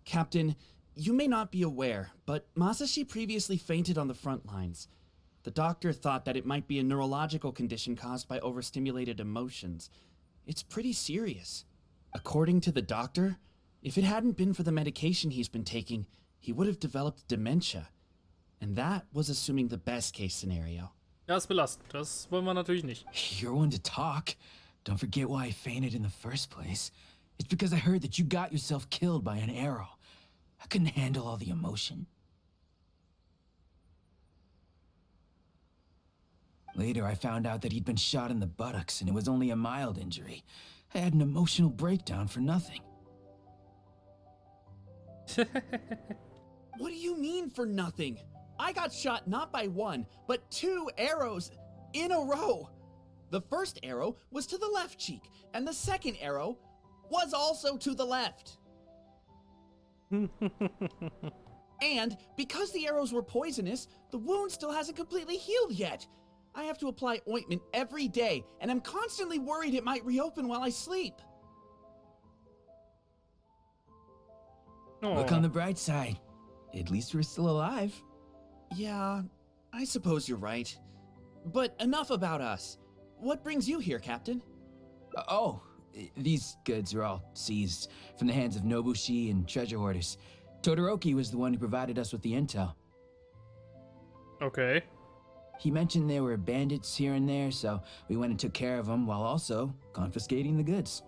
Captain, you may not be aware, but Masashi previously fainted on the front lines. The doctor thought that it might be a neurological condition caused by overstimulated emotions. It's pretty serious. According to the doctor, if it hadn't been for the medication he's been taking, he would have developed dementia. And that was assuming the best case scenario. Ja, ist belastend. Das wollen wir natürlich nicht. You're one to talk. Don't forget why I fainted in the first place. It's because I heard that you got yourself killed by an arrow. I couldn't handle all the emotion. Later, I found out that he'd been shot in the buttocks and it was only a mild injury. I had an emotional breakdown for nothing. What do you mean for nothing? I got shot not by one, but 2 arrows in a row. The first arrow was to the left cheek, and the second arrow was also to the left. And because the arrows were poisonous, the wound still hasn't completely healed yet. I have to apply ointment every day, and I'm constantly worried it might reopen while I sleep. Look on the bright side. At least we're still alive. Yeah, I suppose you're right. But enough about us. What brings you here, Captain? These goods are all seized from the hands of Nobushi and treasure hoarders. Todoroki was the one who provided us with the intel. Okay. He mentioned there were bandits here and there, so we went and took care of them while also confiscating the goods.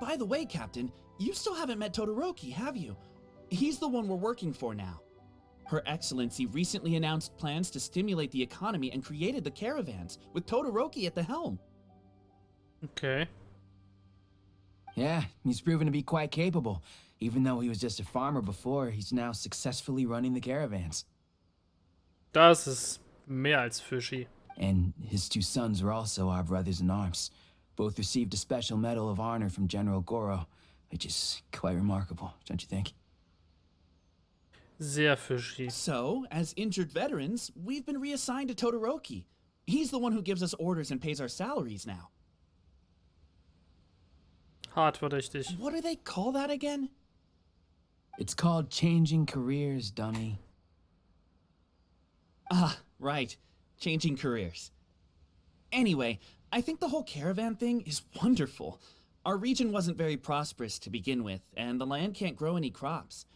By the way, Captain, you still haven't met Todoroki, have you? He's the one we're working for now. Her Excellency recently announced plans to stimulate the economy and created the caravans, with Todoroki at the helm. Okay. Yeah, he's proven to be quite capable. Even though he was just a farmer before, he's now successfully running the caravans. Das ist mehr als fishy. And his two sons were also our brothers in arms. Both received a special medal of honor from General Goro, which is quite remarkable, don't you think? Sehr fishy. So, as injured veterans, we've been reassigned to Todoroki. He's the one who gives us orders and pays our salaries now. Hart verdächtig. What do they call that again? It's called changing careers, dummy. Ah, right. Changing careers. Anyway, I think the whole caravan thing is wonderful. Our region wasn't very prosperous to begin with, and the land can't grow any crops.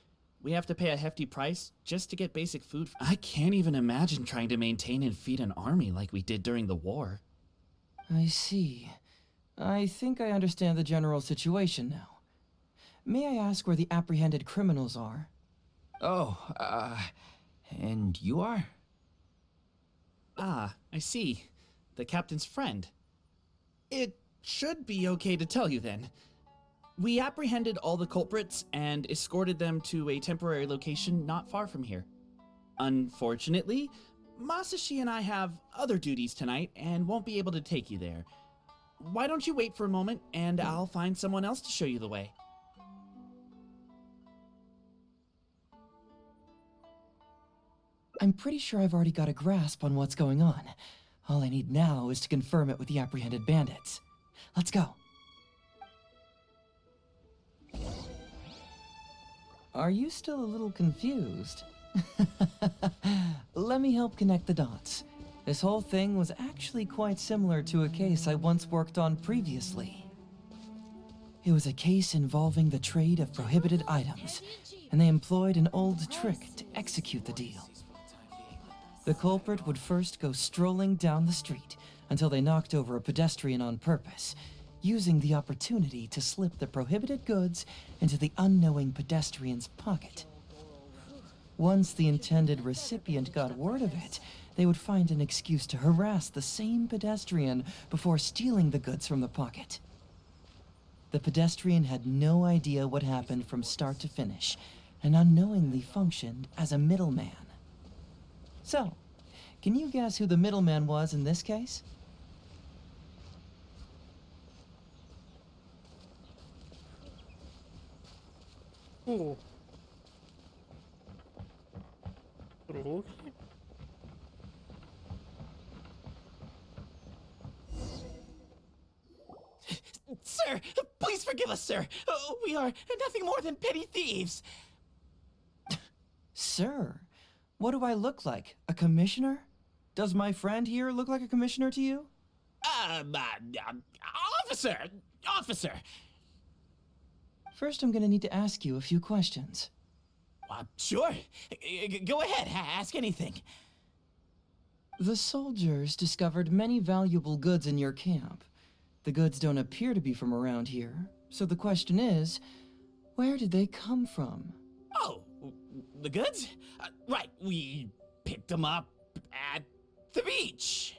We have to pay a hefty price just to get basic food. I can't even imagine trying to maintain and feed an army like we did during the war. I see. I think I understand the general situation now. May I ask where the apprehended criminals are? Oh, and you are? Ah, I see. The captain's friend. It should be okay to tell you then. We apprehended all the culprits and escorted them to a temporary location not far from here. Unfortunately, Masashi and I have other duties tonight and won't be able to take you there. Why don't you wait for a moment and I'll find someone else to show you the way. I'm pretty sure I've already got a grasp on what's going on. All I need now is to confirm it with the apprehended bandits. Let's go. Are you still a little confused? Let me help connect the dots. This whole thing was actually quite similar to a case I once worked on previously. It was a case involving the trade of prohibited items, and they employed an old trick to execute the deal. The culprit would first go strolling down the street until they knocked over a pedestrian on purpose, using the opportunity to slip the prohibited goods into the unknowing pedestrian's pocket. Once the intended recipient got word of it, they would find an excuse to harass the same pedestrian before stealing the goods from the pocket. The pedestrian had no idea what happened from start to finish, and unknowingly functioned as a middleman. So, can you guess who the middleman was in this case? Oh. Todoroki? Sir, please forgive us, sir. We are nothing more than petty thieves. Sir, what do I look like? A commissioner? Does my friend here look like a commissioner to you? Officer! First, I'm gonna need to ask you a few questions. Sure. Go ahead, ask anything. The soldiers discovered many valuable goods in your camp. The goods don't appear to be from around here, so the question is, where did they come from? Oh, the goods? Right, we picked them up at the beach.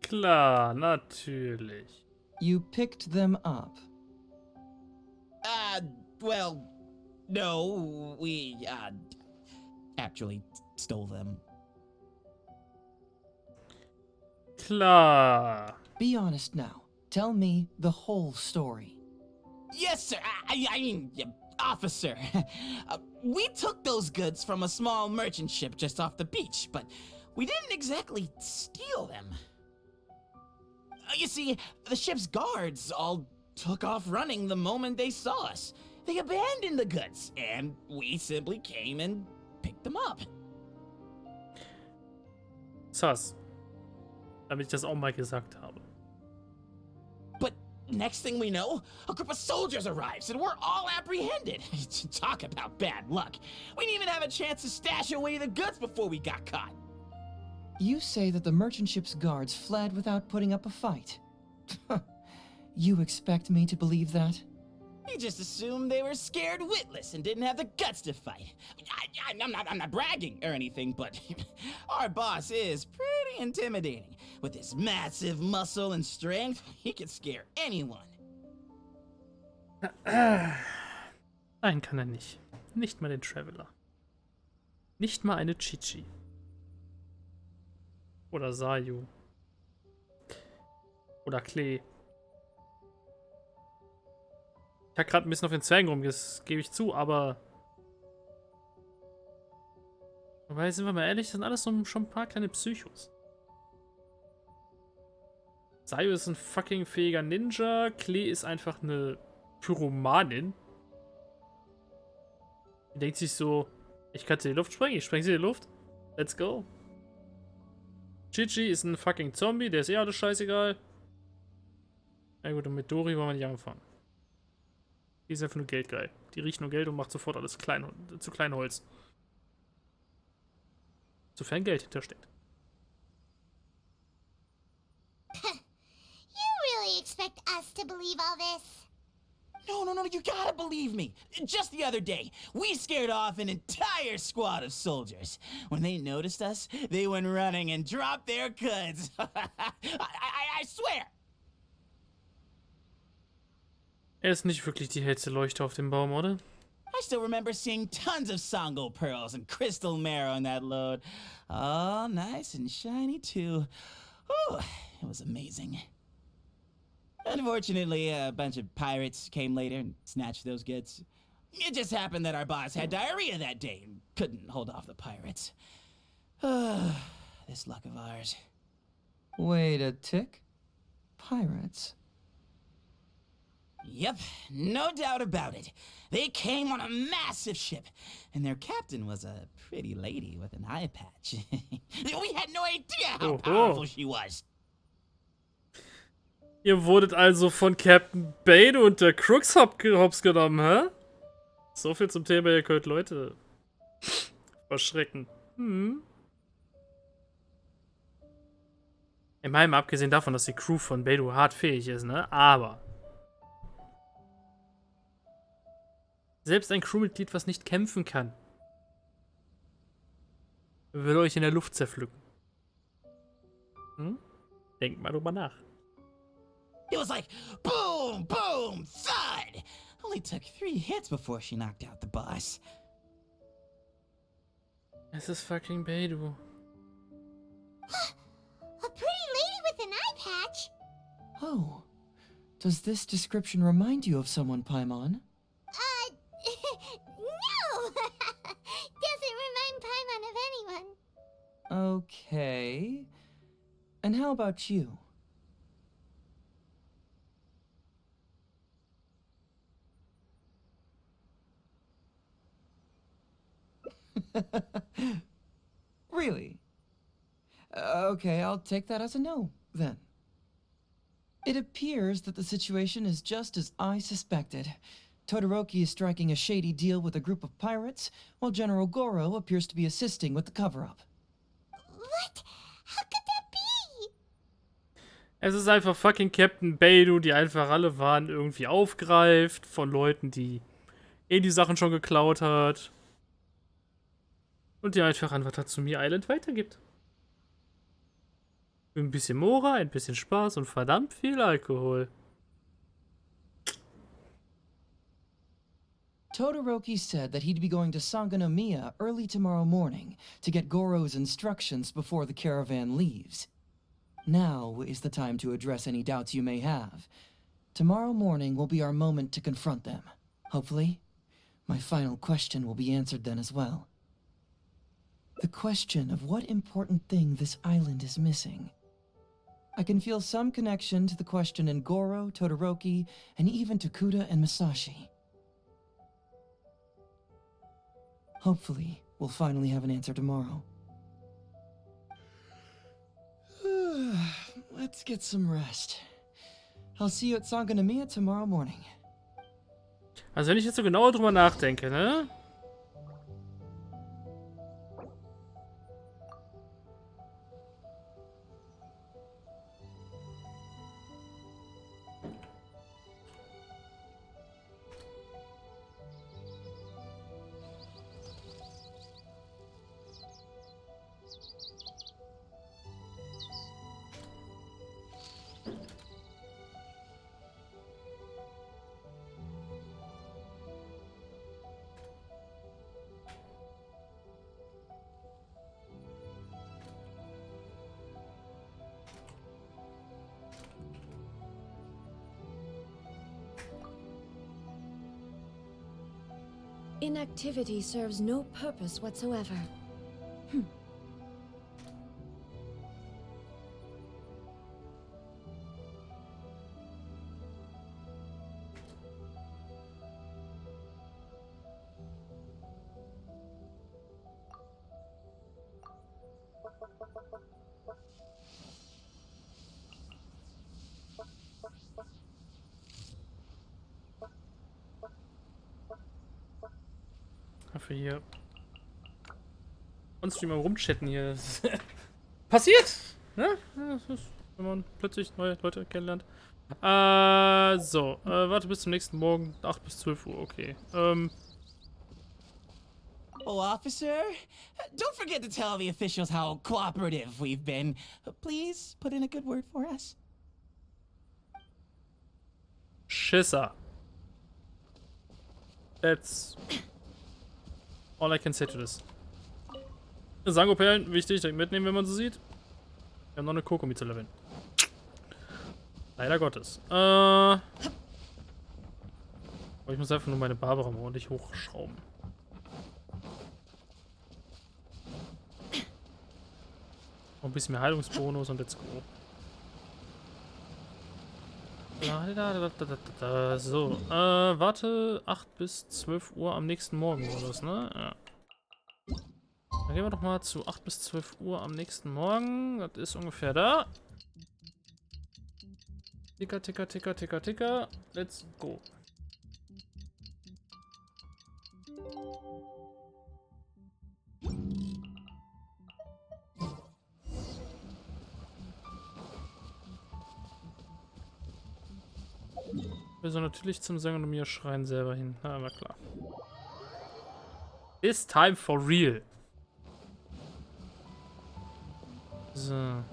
Klar, natürlich. You picked them up? Well, no, we, actually stole them. Klar. Be honest now. Tell me the whole story. Yes, sir. I mean, officer. We took those goods from a small merchant ship just off the beach, but we didn't exactly steal them. You see, the ship's guards all took off running the moment they saw us. They abandoned the goods, and we simply came and picked them up. Sass. Damit ich das auch mal gesagt habe. But next thing we know, a group of soldiers arrives and we're all apprehended. Talk about bad luck. We didn't even have a chance to stash away the goods before we got caught. You say that the merchant ship's guards fled without putting up a fight. You expect me to believe that? He just assumed they were scared witless and didn't have the guts to fight. I'm not bragging or anything, but our boss is pretty intimidating. With his massive muscle and strength, he could scare anyone. Nein, kann er nicht. Nicht mal den Traveler. Nicht mal eine Chichi. Oder Sayu. Oder Klee. Ich hab gerade ein bisschen auf den Zwergen rum, das gebe ich zu, aber... Wobei, sind wir mal ehrlich, das sind alles so schon ein paar kleine Psychos. Sayu ist ein fucking fähiger Ninja, Klee ist einfach eine Pyromanin. Die denkt sich so, ich kann sie in die Luft sprengen, ich spreng sie in die Luft. Let's go. Chichi ist ein fucking Zombie, der ist eh alles scheißegal. Na gut, und mit Dori wollen wir nicht anfangen. Die ist einfach nur geldgeil. Die riecht nur Geld und macht sofort alles zu Kleinholz. Sofern Geld hintersteckt. You really expect us to believe all this? No, you gotta believe me. Just the other day, we scared off an entire squad of soldiers. When they noticed us, they went running and dropped their goods. I swear. Er ist nicht wirklich die hellste Leuchte auf dem Baum, oder? I still remember seeing tons of Songo pearls and crystal marrow in that load. All nice and shiny, too. Ooh, it was amazing. Unfortunately, a bunch of pirates came later and snatched those goods. It just happened that our boss had diarrhea that day and couldn't hold off the pirates. This luck of ours. Wait a tick. Pirates? Yep, no doubt about it. They came on a massive ship, and their captain was a pretty lady with an eye patch. We had no idea how powerful she was. Ihr wurdet also von Captain Bane und der Crooks hops genommen, hä? So viel zum Thema, ihr könnt Leute verschrecken. Ich meine, mal abgesehen davon, dass die Crew von Beidou hart fähig ist, ne? Aber selbst ein Crewmitglied, was nicht kämpfen kann, würde euch in der Luft zerpflücken. Denkt mal drüber nach. It was like boom, boom, thud. Only took 3 hits before she knocked out the boss. Es ist fucking Beidou. A pretty lady with an eye patch? Oh. Does this description remind you of someone, Paimon? No! Doesn't remind Paimon of anyone. Okay. And how about you? Really? Okay, I'll take that as a no, then. It appears that the situation is just as I suspected. Todoroki is striking a shady deal with a group of pirates, while General Goro appears to be assisting with the cover-up. What? How could that be? Es ist einfach fucking Captain Beidou, die einfach alle Waren irgendwie aufgreift von Leuten, die die Sachen schon geklaut hat. Und die einfach an Watatsumi Island weitergibt. Ein bisschen Mora, ein bisschen Spaß und verdammt viel Alkohol. Todoroki said that he'd be going to Sangonomiya early tomorrow morning to get Goro's instructions before the caravan leaves. Now is the time to address any doubts you may have. Tomorrow morning will be our moment to confront them. Hopefully, my final question will be answered then as well. The question of what important thing this island is missing. I can feel some connection to the question in Goro, Todoroki, and even to Kuda and Masashi. Hopefully, we'll finally have an answer tomorrow. Let's get some rest. I'll see you at Sangonomiya tomorrow morning. Also wenn ich jetzt so genau drüber nachdenke, ne? inactivity serves no purpose whatsoever. Dafür hier uns mal rumchatten hier. Passiert! Ne? Das ist, wenn man plötzlich neue Leute kennenlernt. So, warte bis zum nächsten Morgen, 8 bis 12 Uhr, okay. Oh, officer, don't forget to tell the officials how cooperative we've been. Please put in a good word for us. Schisser. That's all I can say to this. Sangoperlen, wichtig, direkt mitnehmen, wenn man sie sieht. Wir haben noch eine Kokomi zu leveln. Leider Gottes. Aber ich muss einfach nur meine Barbara mal ordentlich hochschrauben. Noch ein bisschen mehr Heilungsbonus und let's go. So, warte, 8 bis 12 Uhr am nächsten Morgen war das, ne? Ja. Dann gehen wir doch mal zu 8 bis 12 Uhr am nächsten Morgen. Das ist ungefähr da. Ticker, ticker, ticker, ticker, ticker. Let's go. Wir sollen natürlich zum Sangonomiya Schrein selber hin. Na, war klar. It's time for real. So.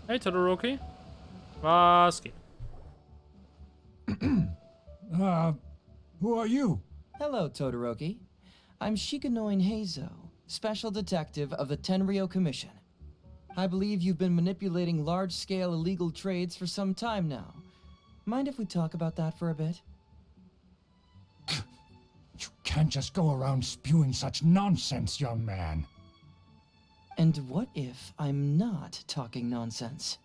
Hey Todoroki. Was geht? Who are you? Hello, Todoroki. I'm Shikanoin Heizou, Special Detective of the Tenryou Commission. I believe you've been manipulating large-scale illegal trades for some time now. Mind if we talk about that for a bit? You can't just go around spewing such nonsense, young man. And what if I'm not talking nonsense?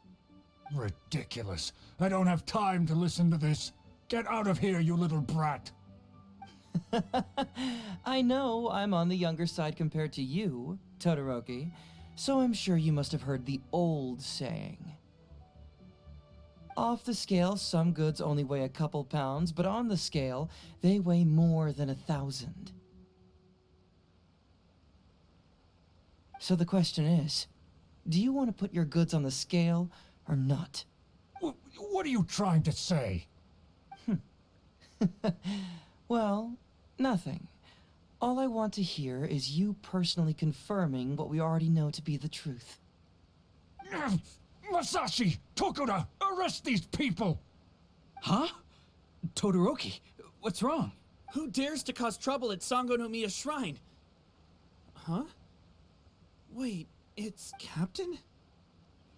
Ridiculous. I don't have time to listen to this. Get out of here, you little brat. I know I'm on the younger side compared to you, Todoroki, so I'm sure you must have heard the old saying. Off the scale, some goods only weigh a couple pounds, but on the scale, they weigh more than 1,000. So the question is, do you want to put your goods on the scale or not? What are you trying to say? Well, nothing. All I want to hear is you personally confirming what we already know to be the truth. Masashi! Tokuda! Arrest these people! Huh? Todoroki, what's wrong? Who dares to cause trouble at Sangonomiya Shrine? Huh? Wait, it's Captain?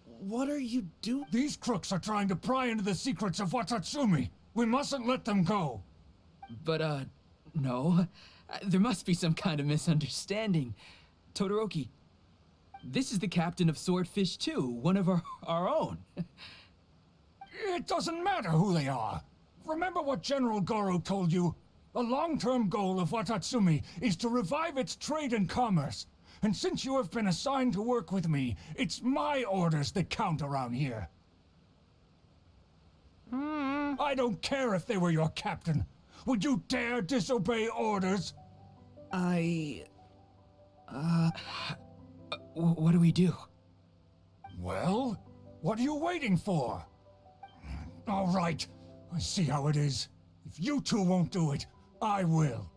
What are you doing? These crooks are trying to pry into the secrets of Watatsumi. We mustn't let them go. But, no. There must be some kind of misunderstanding. Todoroki, this is the captain of Swordfish 2, one of our own. It doesn't matter who they are. Remember what General Goro told you? The long-term goal of Watatsumi is to revive its trade and commerce. And since you have been assigned to work with me, it's my orders that count around here. I don't care if they were your captain. Would you dare disobey orders? What do we do? Well, what are you waiting for? All right, I see how it is. If you two won't do it, I will.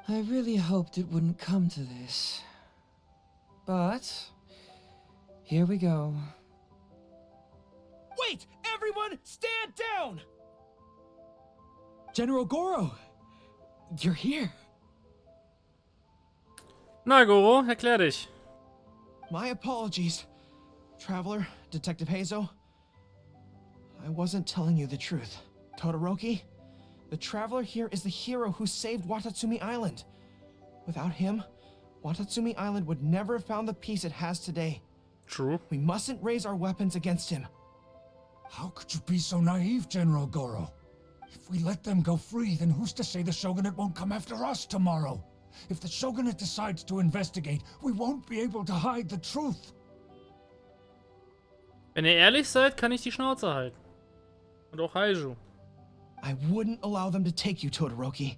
I really hoped it wouldn't come to this. But here we go. Wait! Everyone, stand down! General Goro, you're here. Na, Goro, erklär dich. My apologies, Traveler, Detective Heizou. I wasn't telling you the truth. Todoroki, The traveler here is the hero who saved Watatsumi Island. Without him, Watatsumi Island would never have found the peace it has today. True. We mustn't raise our weapons against him. How could you be so naive, General Goro? If we let them go free, then who's to say the Shogunate won't come after us tomorrow? If the Shogunate decides to investigate, we won't be able to hide the truth. Wenn ihr ehrlich seid, kann ich die Schnauze halten. Und auch Heizou. I wouldn't allow them to take you, Todoroki.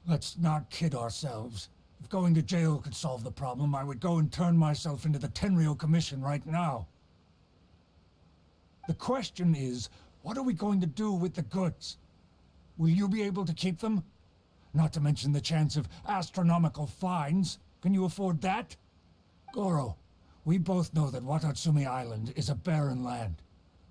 Let's not kid ourselves. If going to jail could solve the problem, I would go and turn myself into the Tenryou Commission right now. The question is, what are we going to do with the goods? Will you be able to keep them? Not to mention the chance of astronomical fines. Can you afford that? Goro, we both know that Watatsumi Island is a barren land.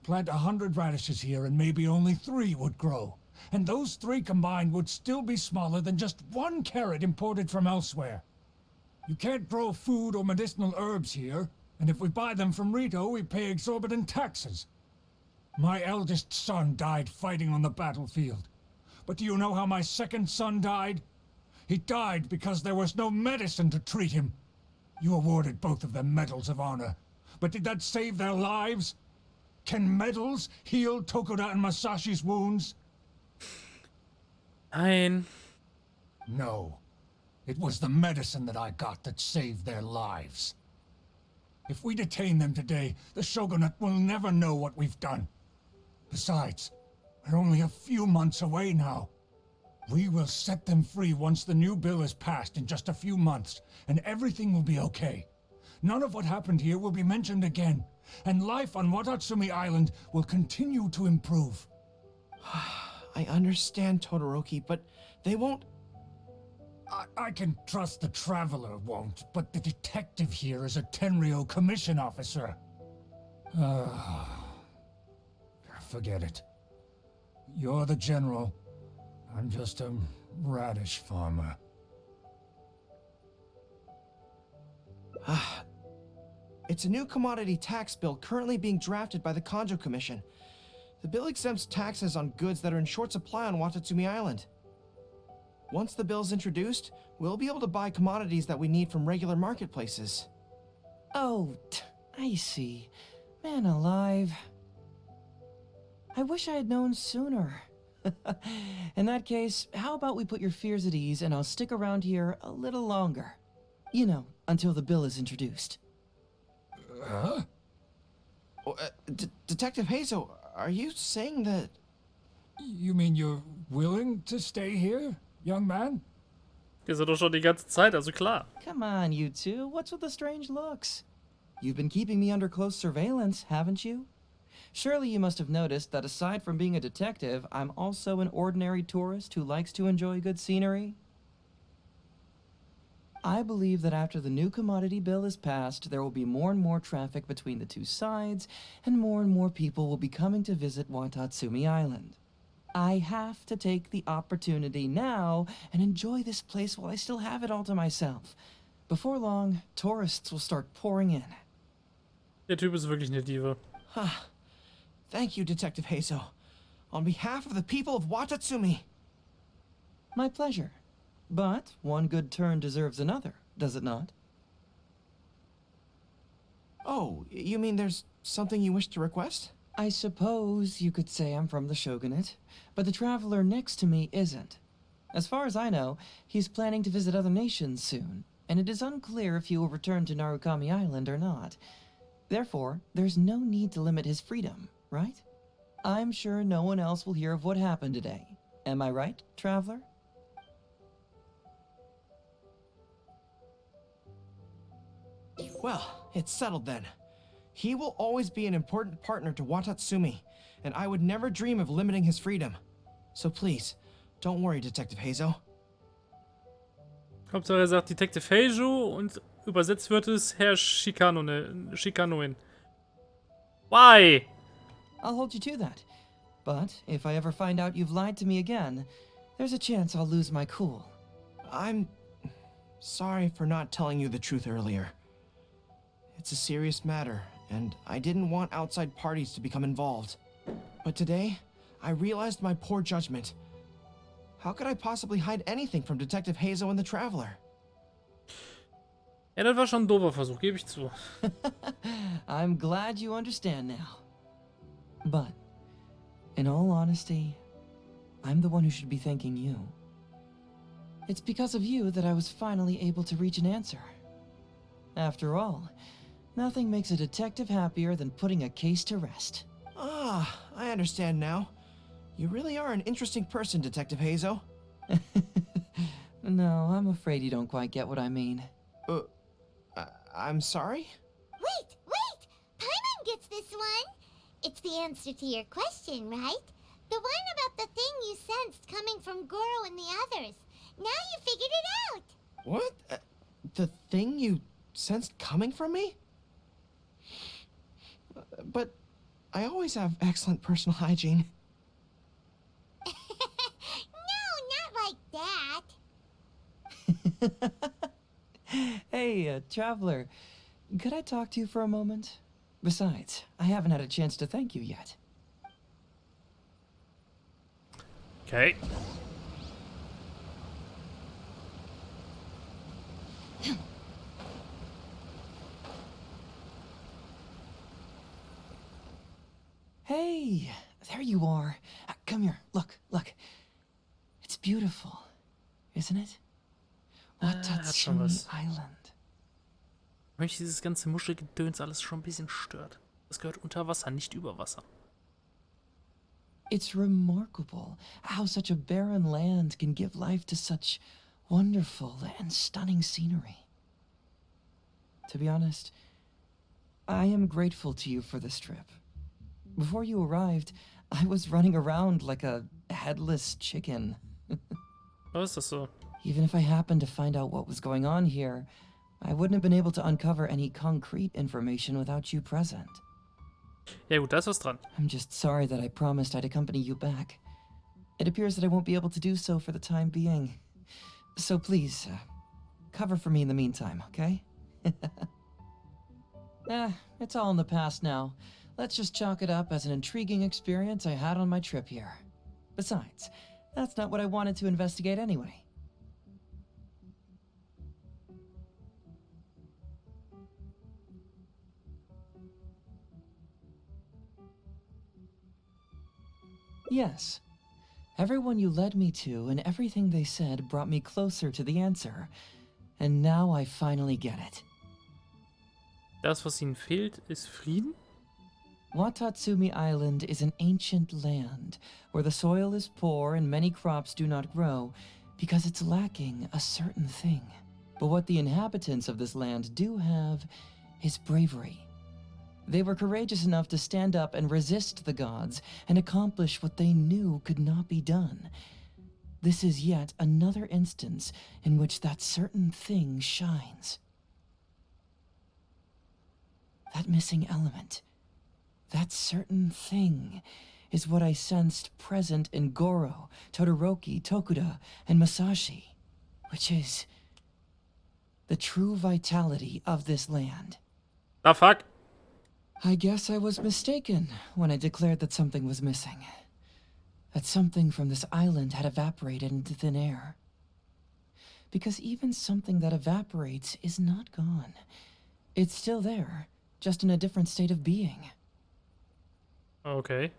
Plant 100 radishes here and maybe only 3 would grow. And those 3 combined would still be smaller than just 1 carrot imported from elsewhere. You can't grow food or medicinal herbs here, and if we buy them from Rito, we pay exorbitant taxes. My eldest son died fighting on the battlefield. But do you know how my second son died? He died because there was no medicine to treat him. You awarded both of them medals of honor, but did that save their lives? Can medals heal Tokuda and Masashi's wounds? Nein. No. It was the medicine that I got that saved their lives. If we detain them today, the Shogunate will never know what we've done. Besides, we're only a few months away now. We will set them free once the new bill is passed in just a few months, and everything will be okay. None of what happened here will be mentioned again, and life on Watatsumi Island will continue to improve. I understand, Todoroki, but they won't... I can trust the Traveler won't, but the detective here is a Tenryou Commission officer. Forget it. You're the general. I'm just a radish farmer. It's a new commodity tax bill currently being drafted by the Kanjo Commission. The bill exempts taxes on goods that are in short supply on Watatsumi Island. Once the bill's introduced, we'll be able to buy commodities that we need from regular marketplaces. Oh, I see. Man alive. I wish I had known sooner. In that case, how about we put your fears at ease and I'll stick around here a little longer. You know, until the bill is introduced. Huh? Detective Heizou, are you saying that... You mean you're willing to stay here, young man? Wir sind doch schon die ganze Zeit, also klar. Come on, you two. What's with the strange looks? You've been keeping me under close surveillance, haven't you? Surely you must have noticed that aside from being a detective, I'm also an ordinary tourist who likes to enjoy good scenery. I believe that after the new commodity bill is passed, there will be more and more traffic between the two sides, and more people will be coming to visit Watatsumi Island. I have to take the opportunity now and enjoy this place while I still have it all to myself. Before long, tourists will start pouring in. Der Typ ist wirklich eine Diva. Thank you, Detective Heizou. On behalf of the people of Watatsumi. My pleasure. But one good turn deserves another, does it not? Oh, you mean there's something you wish to request? I suppose you could say I'm from the Shogunate, but the traveler next to me isn't. As far as I know, he's planning to visit other nations soon, and it is unclear if he will return to Narukami Island or not. Therefore, there's no need to limit his freedom, right? I'm sure no one else will hear of what happened today. Am I right, traveler? Well, it's settled then. He will always be an important partner to Watatsumi, and I would never dream of limiting his freedom. So please, don't worry, Detective Heizou. Hauptsache er sagt Detective Heizou und übersetzt wird es Herr Shikanoin. Why? I'll hold you to that. But if I ever find out you've lied to me again, there's a chance I'll lose my cool. I'm sorry for not telling you the truth earlier. It's a serious matter, and I didn't want outside parties to become involved. But today, I realized my poor judgment. How could I possibly hide anything from Detective Heizou and the Traveler? Ja, das war schon ein doofer Versuch, gebe ich zu. I'm glad you understand now. But, in all honesty, I'm the one who should be thanking you. It's because of you that I was finally able to reach an answer. After all, nothing makes a detective happier than putting a case to rest. Ah, I understand now. You really are an interesting person, Detective Heizou. No, I'm afraid you don't quite get what I mean. I'm sorry? Wait! Paimon gets this one! It's the answer to your question, right? The one about the thing you sensed coming from Goro and the others. Now you figured it out! What? The thing you sensed coming from me? But I always have excellent personal hygiene. No, not like that. Hey, Traveler, could I talk to you for a moment? Besides, I haven't had a chance to thank you yet. Okay. Hey, there you are. Come here, look. It's beautiful, isn't it? Hat schon Watatsumi was. Island. Mich dieses ganze Muschelgedöns alles schon ein bisschen stört. Das gehört unter Wasser, nicht über Wasser. It's remarkable how such a barren land can give life to such wonderful and stunning scenery. To be honest, I am grateful to you for this trip. Before you arrived, I was running around like a headless chicken. Aber ist das so? Even if I happened to find out what was going on here, I wouldn't have been able to uncover any concrete information without you present. Ja gut, da ist was dran. I'm just sorry that I promised I'd accompany you back. It appears that I won't be able to do so for the time being. So please, cover for me in the meantime, okay? It's all in the past now. Let's just chalk it up as an intriguing experience I had on my trip here. Besides, that's not what I wanted to investigate anyway. Yes. Everyone you led me to and everything they said brought me closer to the answer. And now I finally get it. Das, was ihnen fehlt, ist Frieden? Watatsumi Island is an ancient land where the soil is poor and many crops do not grow because it's lacking a certain thing. But what the inhabitants of this land do have is bravery. They were courageous enough to stand up and resist the gods and accomplish what they knew could not be done. This is yet another instance in which that certain thing shines. That missing element, that certain thing, is what I sensed present in Goro, Todoroki, Tokuda, and Masashi, which is the true vitality of this land. Ah, fuck. I guess I was mistaken when I declared that something was missing. That something from this island had evaporated into thin air. Because even something that evaporates is not gone. It's still there, just in a different state of being. Okay.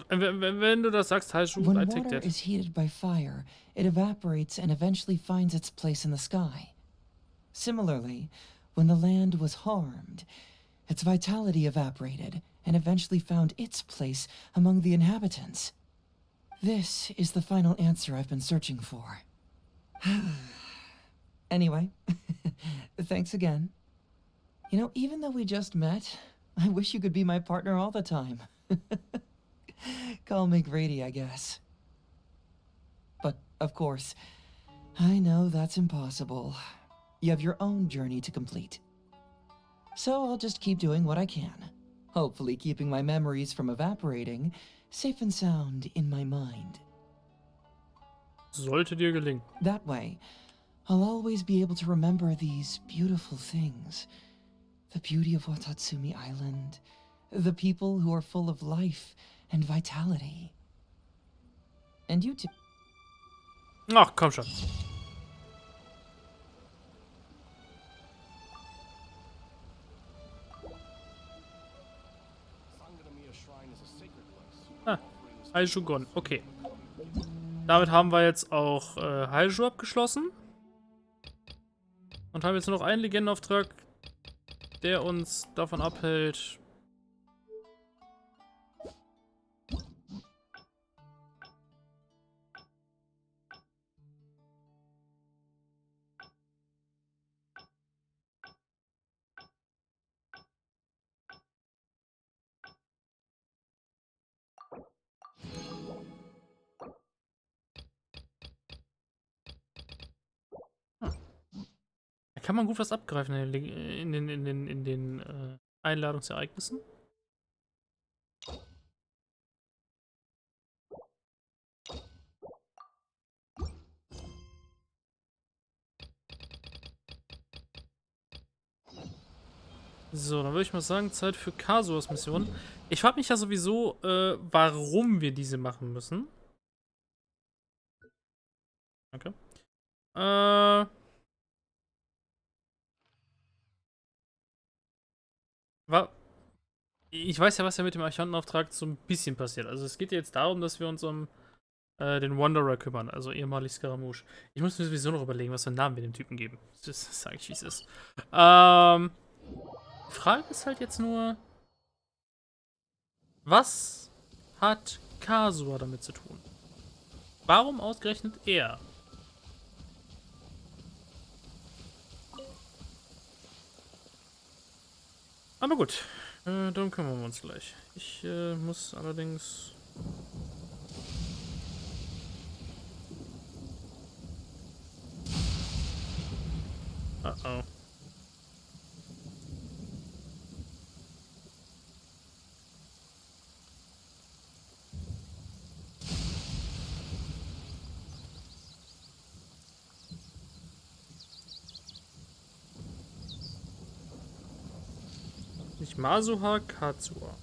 Wenn du das sagst, Heizou, I When take water that. is heated by fire, it evaporates and eventually finds its place in the sky. Similarly, when the land was harmed, its vitality evaporated and eventually found its place among the inhabitants. This is the final answer I've been searching for. Anyway, thanks again. You know, even though we just met, I wish you could be my partner all the time. Call me Grady, I guess. But, of course, I know that's impossible. You have your own journey to complete. So I'll just keep doing what I can. Hopefully keeping my memories from evaporating safe and sound in my mind. Sollte dir gelingen. That way, I'll always be able to remember these beautiful things The beauty of Watatsumi Island. The people who are full of life and vitality. And you too. Ach, komm schon. Ah, Heizou gone. Okay. Damit haben wir jetzt auch Heizou abgeschlossen. Und haben jetzt nur noch einen Legendenauftrag, der uns davon abhält. Da kann man gut was abgreifen in den Einladungsereignissen. So, dann würde ich mal sagen, Zeit für Kazuas Mission. Ich frage mich ja sowieso, warum wir diese machen müssen. Okay. Ich weiß ja, was ja mit dem Archontenauftrag so ein bisschen passiert. Also es geht ja jetzt darum, dass wir uns um den Wanderer kümmern, also ehemalig Scaramouche. Ich muss mir sowieso noch überlegen, was für einen Namen wir dem Typen geben. Das sage ich, wie es ist. Die Frage ist halt jetzt nur, was hat Kasua damit zu tun? Warum ausgerechnet er? Aber gut, darum kümmern wir uns gleich. Ich muss allerdings... Oh. Nicht Masuha, Katsua.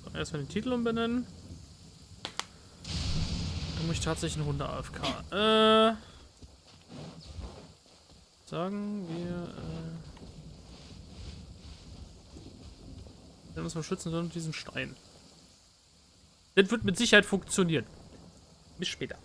So, erstmal den Titel umbenennen. Dann muss ich tatsächlich eine Runde AFK. Sagen wir, wir uns mal schützen sollen mit diesem Stein. Das wird mit Sicherheit funktionieren. Bis später.